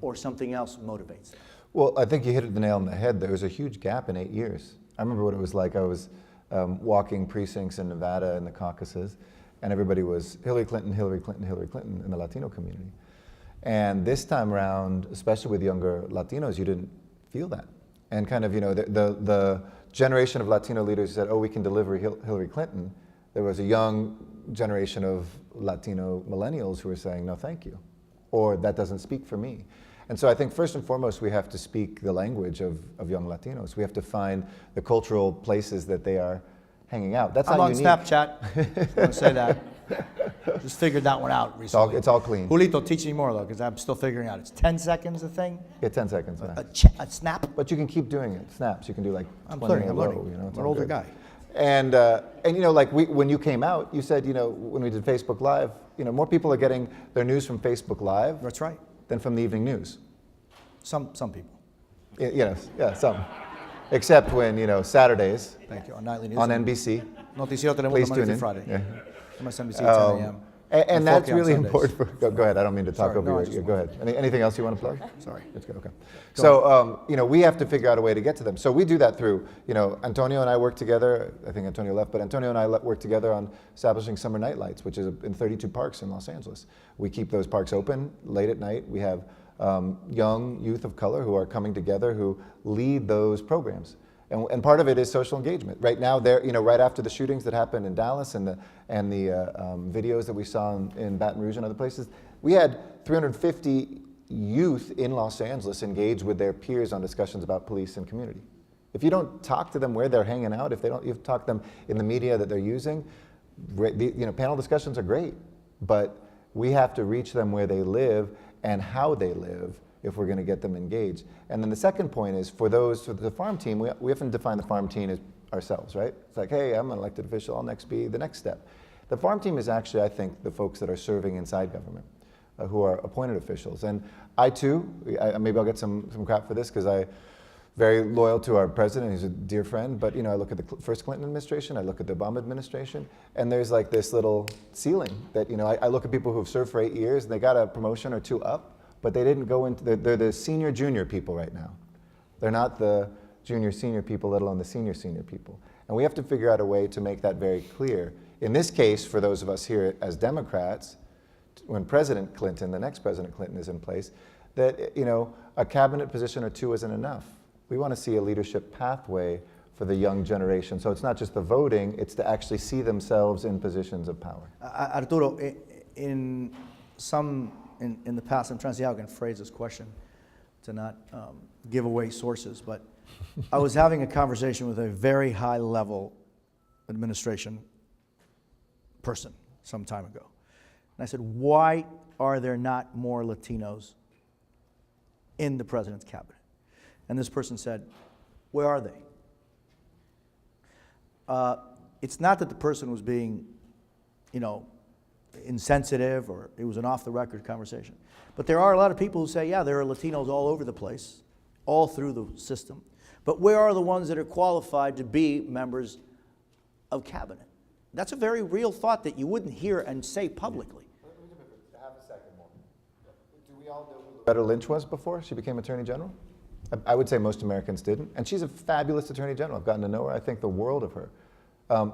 or something else motivates them? Well, I think you hit the nail on the head. There was a huge gap in 8 years. I remember what it was like. I was walking precincts in Nevada in the caucuses, and everybody was Hillary Clinton, Hillary Clinton, Hillary Clinton in the Latino community. And this time around, especially with younger Latinos, you didn't feel that. And kind of, you know, the generation of Latino leaders said, oh, we can deliver Hillary Clinton. There was a young generation of Latino millennials who were saying, no, thank you, or that doesn't speak for me. And so I think first and foremost, we have to speak the language of young Latinos. We have to find the cultural places that they are hanging out. That's I'm not on unique. Snapchat. I want to say that. Just figured that one out recently. It's all clean. Julito, teach me more though, because I'm still figuring out. It's 10 seconds a thing? Yeah, 10 seconds. A snap? But you can keep doing it. Snaps. You can do like 20 learning. in a row. You know, it's I'm an all older good. guy. And you know, like when you came out, you said, you know, when we did Facebook Live, you know, more people are getting their news from Facebook Live. That's right. Than from the evening news. Some people. Yes, yeah, some. Except when, you know, Saturdays. Thank you. On nightly news. On NBC. Noticiero Telemundo Please Monday tune through in. Friday. Yeah. MSNBC at 10 a.m. And that's Folky on really Sundays. important for, go ahead, I don't mean to talk Sorry, over no, I you. just Yeah, go ahead. Anything else you want to plug? Sorry. Let's go, okay. So, you know, we have to figure out a way to get to them. So we do that through, you know, Antonio and I work together. I think Antonio left, but Antonio and I work together on establishing summer night lights, which is in 32 parks in Los Angeles. We keep those parks open late at night. We have young youth of color who are coming together who lead those programs. And part of it is social engagement. Right now, you know, right after the shootings that happened in Dallas and the videos that we saw in Baton Rouge and other places, we had 350 youth in Los Angeles engage with their peers on discussions about police and community. If you don't talk to them where they're hanging out, if you talk to them in the media that they're using, you know, panel discussions are great, but we have to reach them where they live and how they live if we're going to get them engaged. And then the second point is for the farm team, we often define the farm team as ourselves, right? It's like, hey, I'm an elected official, I'll next be the next step. The farm team is actually, I think, the folks that are serving inside government, who are appointed officials. And I too, maybe I'll get some crap for this because I very loyal to our president. He's a dear friend. But I look at the first Clinton administration, I look at the Obama administration, and there's like this little ceiling that I look at people who've served for 8 years and they got a promotion or 2 up, but they didn't go into. They're the senior junior people right now. They're not the junior senior people, let alone the senior senior people. And we have to figure out a way to make that very clear. In this case, for those of us here as Democrats, when President Clinton, the next President Clinton is in place, that a cabinet position or 2 isn't enough. We want to see a leadership pathway for the young generation. So it's not just the voting, it's to actually see themselves in positions of power. Arturo, in the past, I'm trying to see how I can phrase this question to not give away sources, but I was having a conversation with a very high-level administration person some time ago. And I said, why are there not more Latinos in the president's cabinet? And this person said, where are they? It's not that the person was being, insensitive or it was an off-the-record conversation. But there are a lot of people who say, yeah, there are Latinos all over the place, all through the system. But where are the ones that are qualified to be members of cabinet? That's a very real thought that you wouldn't hear and say publicly. Have a second more. Do we all know who Loretta Lynch was before she became Attorney General? I would say most Americans didn't. And she's a fabulous Attorney General. I've gotten to know her. I think the world of her.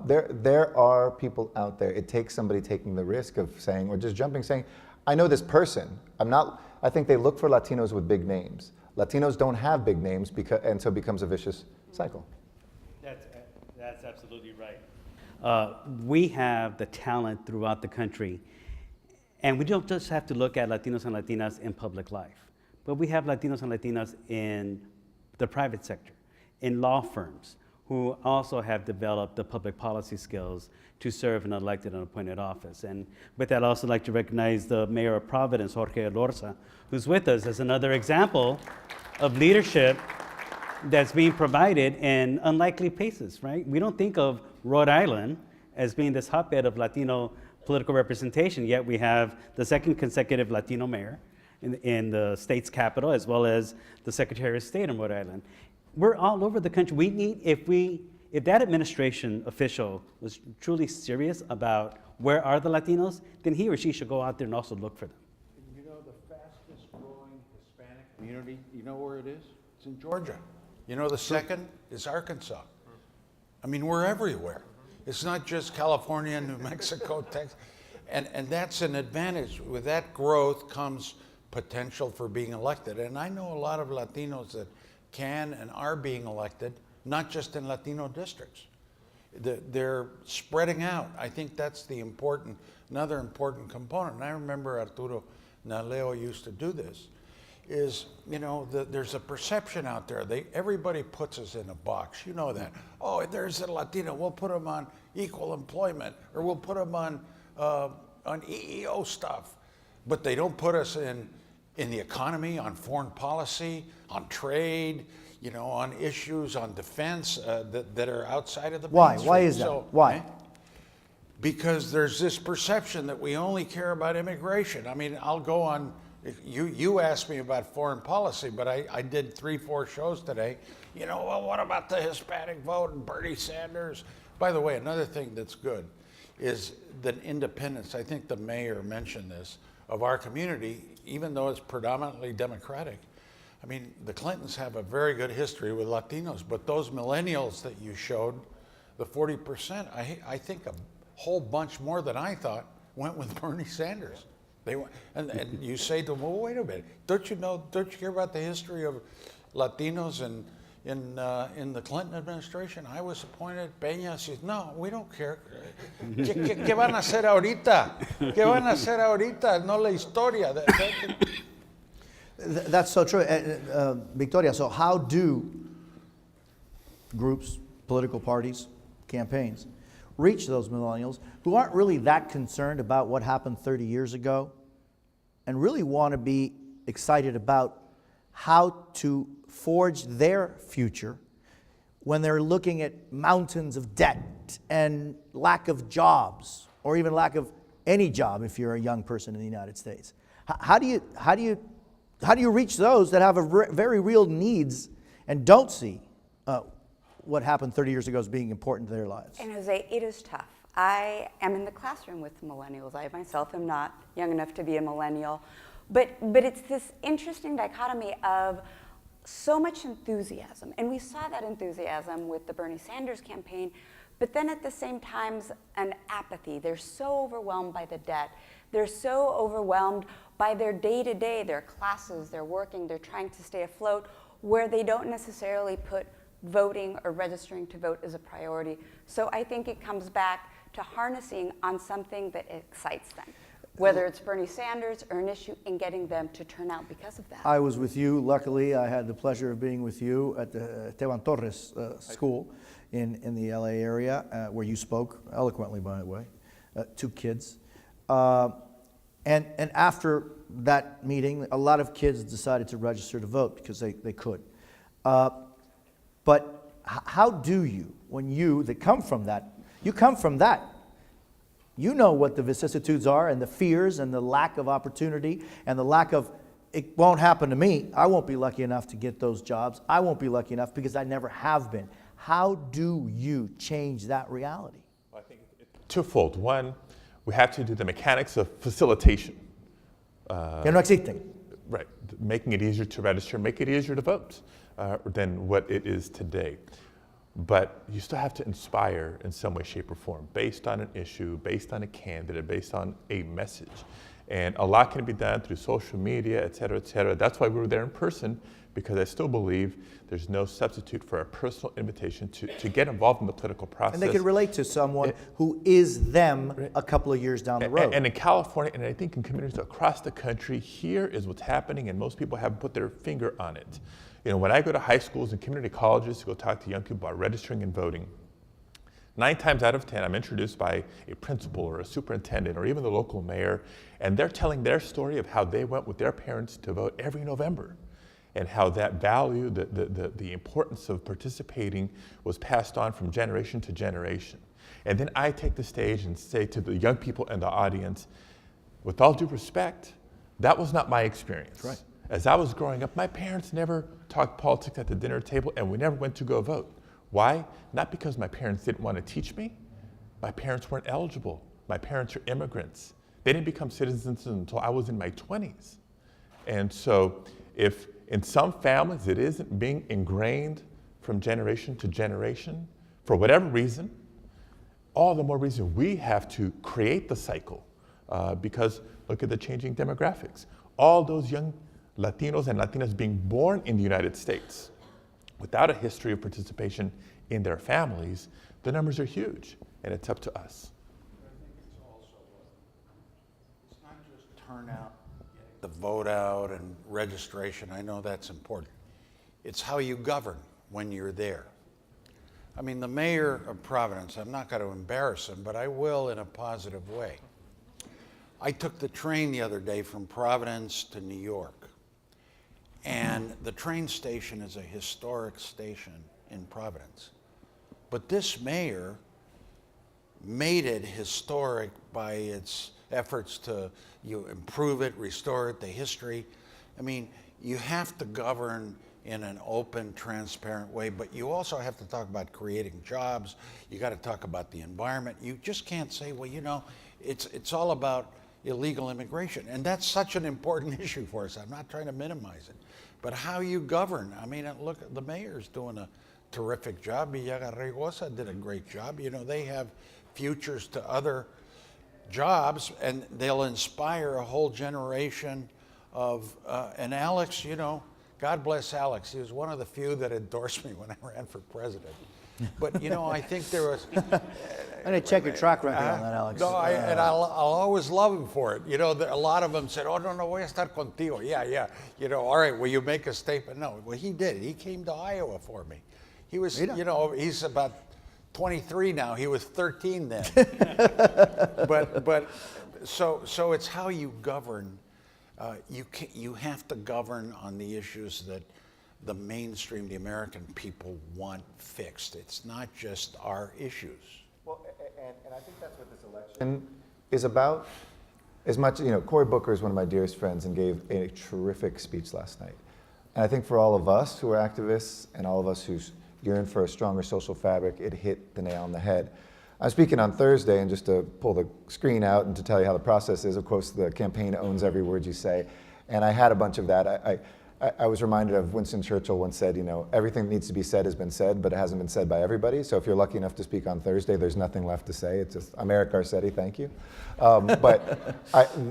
There are people out there. It takes somebody taking the risk of saying, or just jumping, saying, I know this person. I think they look for Latinos with big names. Latinos don't have big names, and so it becomes a vicious cycle. That's absolutely right. We have the talent throughout the country, and we don't just have to look at Latinos and Latinas in public life, but we have Latinos and Latinas in the private sector, in law firms, who also have developed the public policy skills to serve an elected and appointed office. And with that, I'd also like to recognize the Mayor of Providence, Jorge Elorza, who's with us as another example of leadership that's being provided in unlikely places, right? We don't think of Rhode Island as being this hotbed of Latino political representation, yet we have the second consecutive Latino mayor in the state's capital, as well as the Secretary of State in Rhode Island. We're all over the country. We need, if that administration official was truly serious about where are the Latinos, then he or she should go out there and also look for them. The fastest growing Hispanic community, you know where it is? It's in Georgia. The second is Arkansas. I mean, we're everywhere. It's not just California, New Mexico, Texas. And that's an advantage. With that growth comes potential for being elected. And I know a lot of Latinos that can and are being elected, not just in Latino districts. They're spreading out. I think that's another important component. And I remember Arturo Naleo used to do this, there's a perception out there. Everybody puts us in a box. You know that. Oh, there's a Latino, we'll put them on equal employment, or we'll put them on EEO stuff. But they don't put us in the economy, on foreign policy, on trade, on issues, on defense that are outside of the mainstream. Why is that? Why? Because there's this perception that we only care about immigration. I mean, I'll go on, you asked me about foreign policy, but I did 3-4 shows today. Well, what about the Hispanic vote and Bernie Sanders? By the way, another thing that's good is the independence. I think the mayor mentioned this, of our community, even though it's predominantly Democratic. I mean, the Clintons have a very good history with Latinos, but those millennials that you showed, the 40%, I think a whole bunch more than I thought went with Bernie Sanders. And you say to them, well, wait a minute, don't you hear about the history of Latinos in the Clinton administration? I was appointed, Peña says, no, we don't care. ¿Qué van a hacer ahorita? ¿Qué van a hacer ahorita? No la historia. That's so true. Victoria, so how do groups, political parties, campaigns reach those millennials who aren't really that concerned about what happened 30 years ago and really want to be excited about how to forge their future when they're looking at mountains of debt and lack of jobs, or even lack of any job if you're a young person in the United States? How do you reach those that have very real needs and don't see what happened 30 years ago as being important to their lives? And Jose, it is tough. I am in the classroom with millennials. I myself am not young enough to be a millennial. But it's this interesting dichotomy of so much enthusiasm. And we saw that enthusiasm with the Bernie Sanders campaign, but then at the same time, an apathy. They're so overwhelmed by the debt. They're so overwhelmed by their day-to-day, their classes, they're working, they're trying to stay afloat, where they don't necessarily put voting or registering to vote as a priority. So I think it comes back to harnessing on something that excites them, whether it's Bernie Sanders or an issue, and getting them to turn out because of that. I was with you. Luckily, I had the pleasure of being with you at the Esteban Torres School in the LA area, where you spoke eloquently, by the way, to kids. And after that meeting, a lot of kids decided to register to vote because they could. But how do you, when you that come from that, you come from that, you know what the vicissitudes are and the fears and the lack of opportunity and the lack of, it won't happen to me. I won't be lucky enough to get those jobs. I won't be lucky enough because I never have been. How do you change that reality? I think it's twofold. One, we have to do the mechanics of facilitation. Que no existen. Right, making it easier to register, make it easier to vote than what it is today. But you still have to inspire in some way, shape, or form, based on an issue, based on a candidate, based on a message. And a lot can be done through social media, et cetera, et cetera. That's why we were there in person, because I still believe there's no substitute for a personal invitation to get involved in the political process. And they can relate to someone who is them a couple of years down the road. And in California, and I think in communities across the country, here is what's happening, and most people haven't put their finger on it. You know, when I go to high schools and community colleges to go talk to young people about registering and voting, 9 times out of 10, I'm introduced by a principal or a superintendent or even the local mayor, and they're telling their story of how they went with their parents to vote every November, and how that value, the importance of participating was passed on from generation to generation. And then I take the stage and say to the young people in the audience, with all due respect, that was not my experience. Right. As I was growing up, my parents never talked politics at the dinner table, and we never went to go vote. Why? Not because my parents didn't want to teach me. My parents weren't eligible. My parents are immigrants. They didn't become citizens until I was in my 20s. And so if in some families it isn't being ingrained from generation to generation, for whatever reason, all the more reason we have to create the cycle, because look at the changing demographics. All those young Latinos and Latinas being born in the United States without a history of participation in their families, the numbers are huge, and it's up to us. I think it's also, it's not just turnout, the vote out and registration. I know that's important. It's how you govern when you're there. I mean, the mayor of Providence, I'm not going to embarrass him, but I will in a positive way. I took the train the other day from Providence to New York. And the train station is a historic station in Providence. But this mayor made it historic by its efforts to improve it, restore it, the history. I mean, you have to govern in an open, transparent way, but you also have to talk about creating jobs. You got to talk about the environment. You just can't say, well, you know, it's all about illegal immigration. And that's such an important issue for us. I'm not trying to minimize it. But how you govern, I mean, look, the mayor's doing a terrific job. Villaraigosa did a great job. You know, they have futures to other jobs, and they'll inspire a whole generation of, and Alex, you know, God bless Alex. He was one of the few that endorsed me when I ran for president. But, you know, I think there was... I need to check your track record on that, Alex. No, and I'll always love him for it. You know, a lot of them said, oh, no, voy a estar contigo. Yeah. You know, all right, will you make a statement? No, well, he did. He came to Iowa for me. He was, you know, he's about 23 now. He was 13 then. but so it's how you govern. You have to govern on the issues that the mainstream, the American people want fixed. It's not just our issues. Well, and I think that's what this election is about. As much, you know, Cory Booker is one of my dearest friends and gave a terrific speech last night. And I think for all of us who are activists and all of us who yearn for a stronger social fabric, it hit the nail on the head. I'm speaking on Thursday, and just to pull the screen out and to tell you how the process is, of course, the campaign owns every word you say. And I had a bunch of that. I was reminded of Winston Churchill once said, you know, everything that needs to be said has been said, but it hasn't been said by everybody. So if you're lucky enough to speak on Thursday, there's nothing left to say. It's just, I'm Eric Garcetti, thank you. But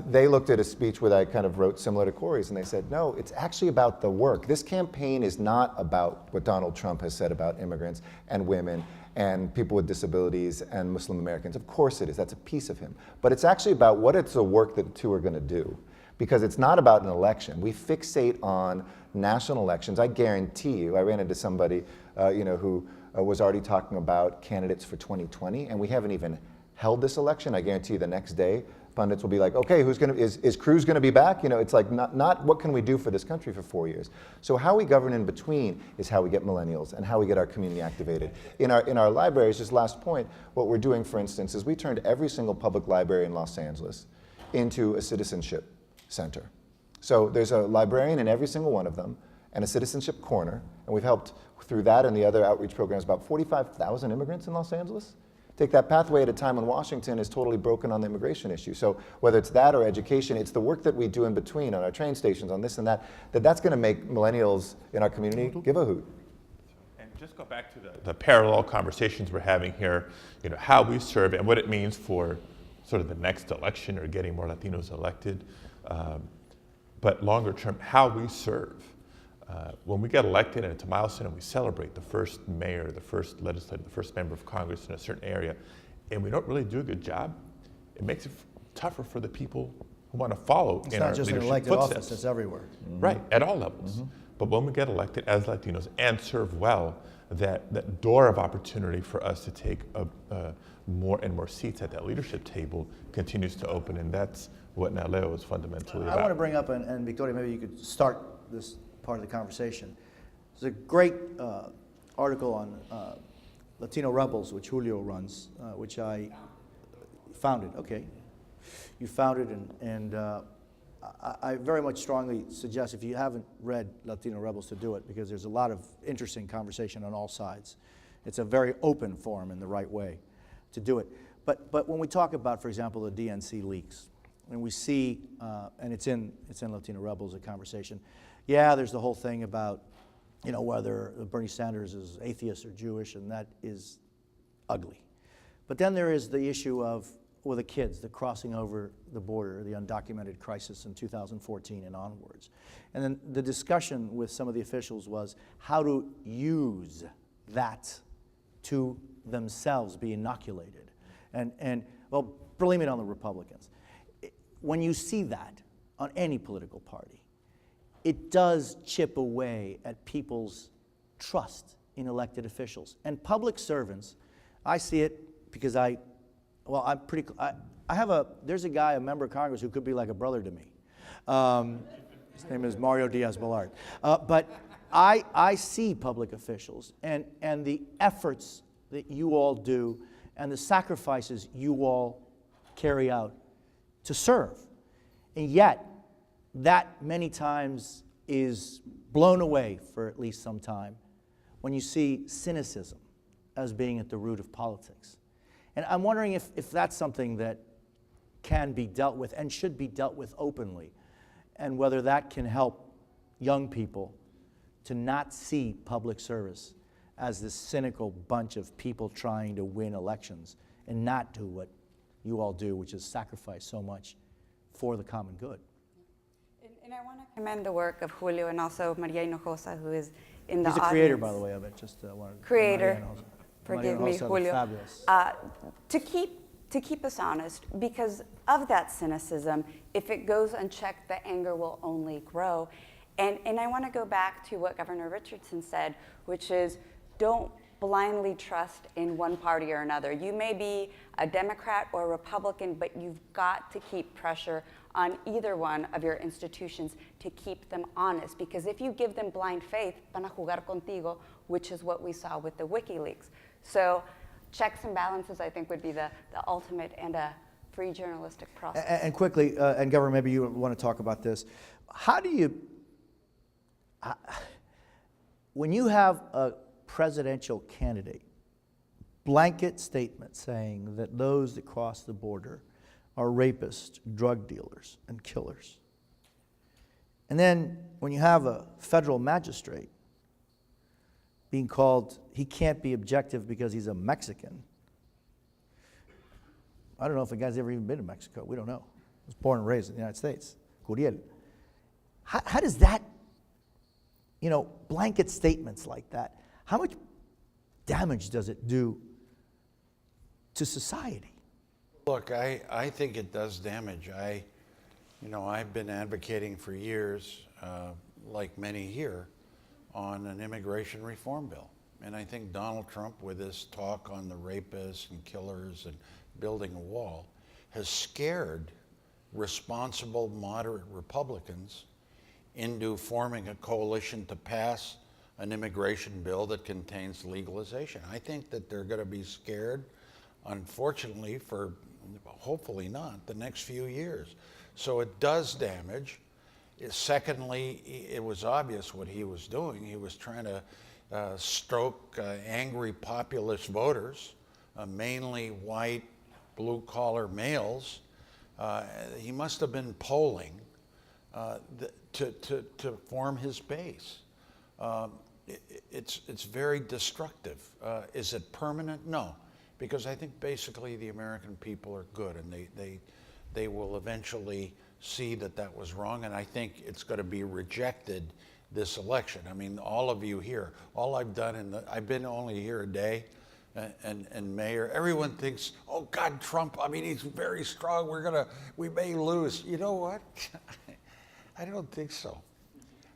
they looked at a speech where I kind of wrote similar to Corey's, and they said, no, it's actually about the work. This campaign is not about what Donald Trump has said about immigrants and women and people with disabilities and Muslim Americans. Of course it is, that's a piece of him. But it's actually about what it's the work that the two are gonna do. Because it's not about an election. We fixate on national elections. I guarantee you, I ran into somebody who was already talking about candidates for 2020, and we haven't even held this election. I guarantee you the next day, pundits will be like, okay, is Cruz gonna be back? You know, it's like not what can we do for this country for 4 years. So how we govern in between is how we get millennials and how we get our community activated. In our libraries, just last point, what we're doing, for instance, is we turned every single public library in Los Angeles into a citizenship center. So there's a librarian in every single one of them and a citizenship corner, and we've helped through that and the other outreach programs about 45,000 immigrants in Los Angeles. Take that pathway at a time when Washington is totally broken on the immigration issue. So whether it's that or education, it's the work that we do in between on our train stations, on this and that's gonna make millennials in our community give a hoot. And just go back to the parallel conversations we're having here, you know, how we serve and what it means for sort of the next election or getting more Latinos elected. But longer term, how we serve. When we get elected and it's a milestone and we celebrate the first mayor, the first legislator, the first member of Congress in a certain area, and we don't really do a good job, it makes it tougher for the people who want to follow in our leadership footsteps. It's not just an elected office, it's everywhere. Right, at all levels. But when we get elected as Latinos and serve well, that door of opportunity for us to take more and more seats at that leadership table continues to open, and that's what NALEO is fundamentally about. I want to bring up, and Victoria, maybe you could start this part of the conversation. There's a great article on Latino Rebels, which Julio runs, which I founded. Okay, you founded, and I very much strongly suggest, if you haven't read Latino Rebels, to do it, because there's a lot of interesting conversation on all sides. It's a very open forum in the right way to do it. But when we talk about, for example, the DNC leaks, and we see, and it's in Latino Rebels, a conversation. Yeah, there's the whole thing about, you know, whether Bernie Sanders is atheist or Jewish, and that is ugly. But then there is the issue of, well, the kids, the crossing over the border, the undocumented crisis in 2014 and onwards. And then the discussion with some of the officials was how to use that to themselves be inoculated. And well, blame it on the Republicans. When you see that on any political party, it does chip away at people's trust in elected officials. And public servants, I see it because there's a guy, a member of Congress, who could be like a brother to me. His name is Mario Diaz-Balart. But I see public officials and the efforts that you all do and the sacrifices you all carry out to serve. And yet, that many times is blown away for at least some time when you see cynicism as being at the root of politics. And I'm wondering if that's something that can be dealt with and should be dealt with openly, and whether that can help young people to not see public service as this cynical bunch of people trying to win elections and not do what you all do, which is sacrifice so much for the common good. And I want to commend the work of Julio and also Maria Hinojosa, who is in the audience. He's the creator, by the way, of it. Just wanted creator. Forgive me, Julio. Fabulous. To keep us honest, because of that cynicism, if it goes unchecked, the anger will only grow. And I want to go back to what Governor Richardson said, which is don't blindly trust in one party or another. You may be a Democrat or a Republican, but you've got to keep pressure on either one of your institutions to keep them honest. Because if you give them blind faith, van a jugar contigo, which is what we saw with the WikiLeaks. So checks and balances, I think, would be the ultimate and a free journalistic process. And quickly, and Governor, maybe you want to talk about this. How do you, when you have a presidential candidate blanket statement saying that those that cross the border are rapists, drug dealers, and killers, and then when you have a federal magistrate being called, he can't be objective because he's a Mexican. I don't know if the guy's ever even been to Mexico. We don't know. He was born and raised in the United States. Curiel. How does that, blanket statements like that, how much damage does it do to society? Look, I think it does damage. I've been advocating for years, like many here, on an immigration reform bill. And I think Donald Trump, with his talk on the rapists and killers and building a wall, has scared responsible, moderate Republicans into forming a coalition to pass an immigration bill that contains legalization. I think that they're going to be scared, unfortunately, for hopefully not the next few years. So it does damage. Secondly, it was obvious what he was doing. He was trying to stroke angry populist voters, mainly white, blue-collar males. He must have been polling to form his base. It's very destructive. Is it permanent? No, because I think basically the American people are good, and they will eventually see that that was wrong, and I think it's going to be rejected this election. I mean, all of you here, all I've done I've been only here a day, and mayor, everyone thinks, oh God, Trump, I mean, he's very strong, we may lose. You know what? I don't think so.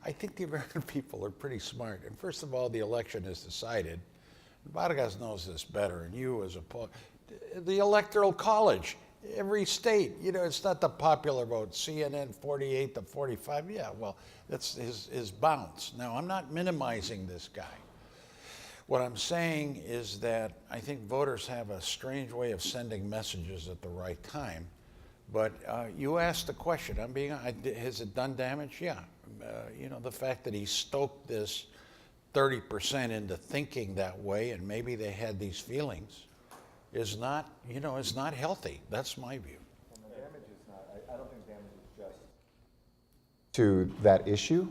I think the American people are pretty smart. And first of all, the election is decided. Vargas knows this better, and you as the Electoral College, every state, it's not the popular vote, CNN 48 to 45, yeah, well, that's his bounce. Now, I'm not minimizing this guy. What I'm saying is that I think voters have a strange way of sending messages at the right time. But you asked the question, has it done damage? Yeah. The fact that he stoked this 30% into thinking that way, and maybe they had these feelings, is not healthy. That's my view. And the damage is not, I don't think damage is just to that issue.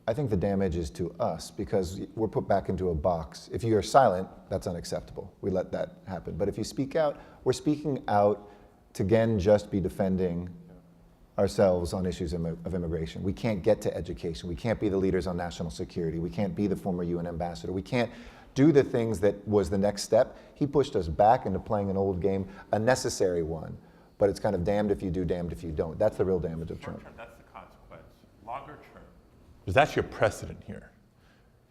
I think the damage is to us because we're put back into a box. If you are silent, that's unacceptable. We let that happen. But if you speak out, we're speaking out to again just be defending ourselves on issues of immigration. We can't get to education. We can't be the leaders on national security. We can't be the former UN ambassador. We can't do the things that was the next step. He pushed us back into playing an old game, a necessary one, but it's kind of damned if you do, damned if you don't. That's the real damage of Trump. That's the consequence. Longer term. There's actually a precedent here.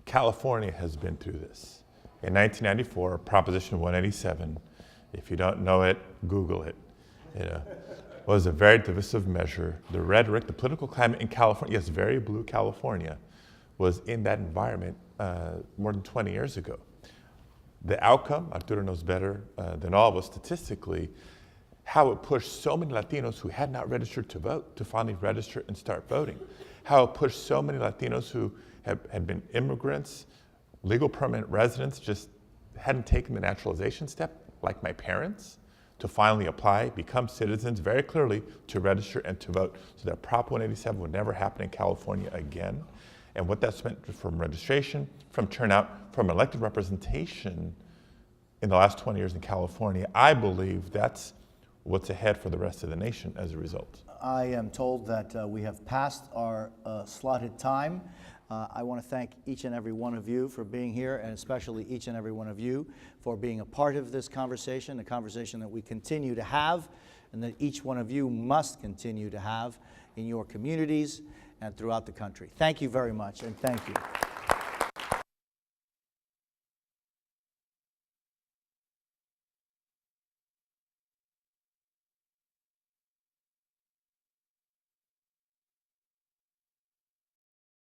California has been through this. In 1994, Proposition 187, if you don't know it, Google it. Was a very divisive measure. The rhetoric, the political climate in California, yes, very blue California, was in that environment more than 20 years ago. The outcome, Arturo knows better than all of us statistically, how it pushed so many Latinos who had not registered to vote to finally register and start voting. How it pushed so many Latinos who had been immigrants, legal permanent residents, just hadn't taken the naturalization step, like my parents, to finally apply, become citizens very clearly, to register and to vote, so that Prop 187 would never happen in California again. And what that's meant from registration, from turnout, from elected representation in the last 20 years in California, I believe that's what's ahead for the rest of the nation as a result. I am told that we have passed our slotted time. I want to thank each and every one of you for being here, and especially each and every one of you for being a part of this conversation, a conversation that we continue to have and that each one of you must continue to have in your communities and throughout the country. Thank you very much, and thank you.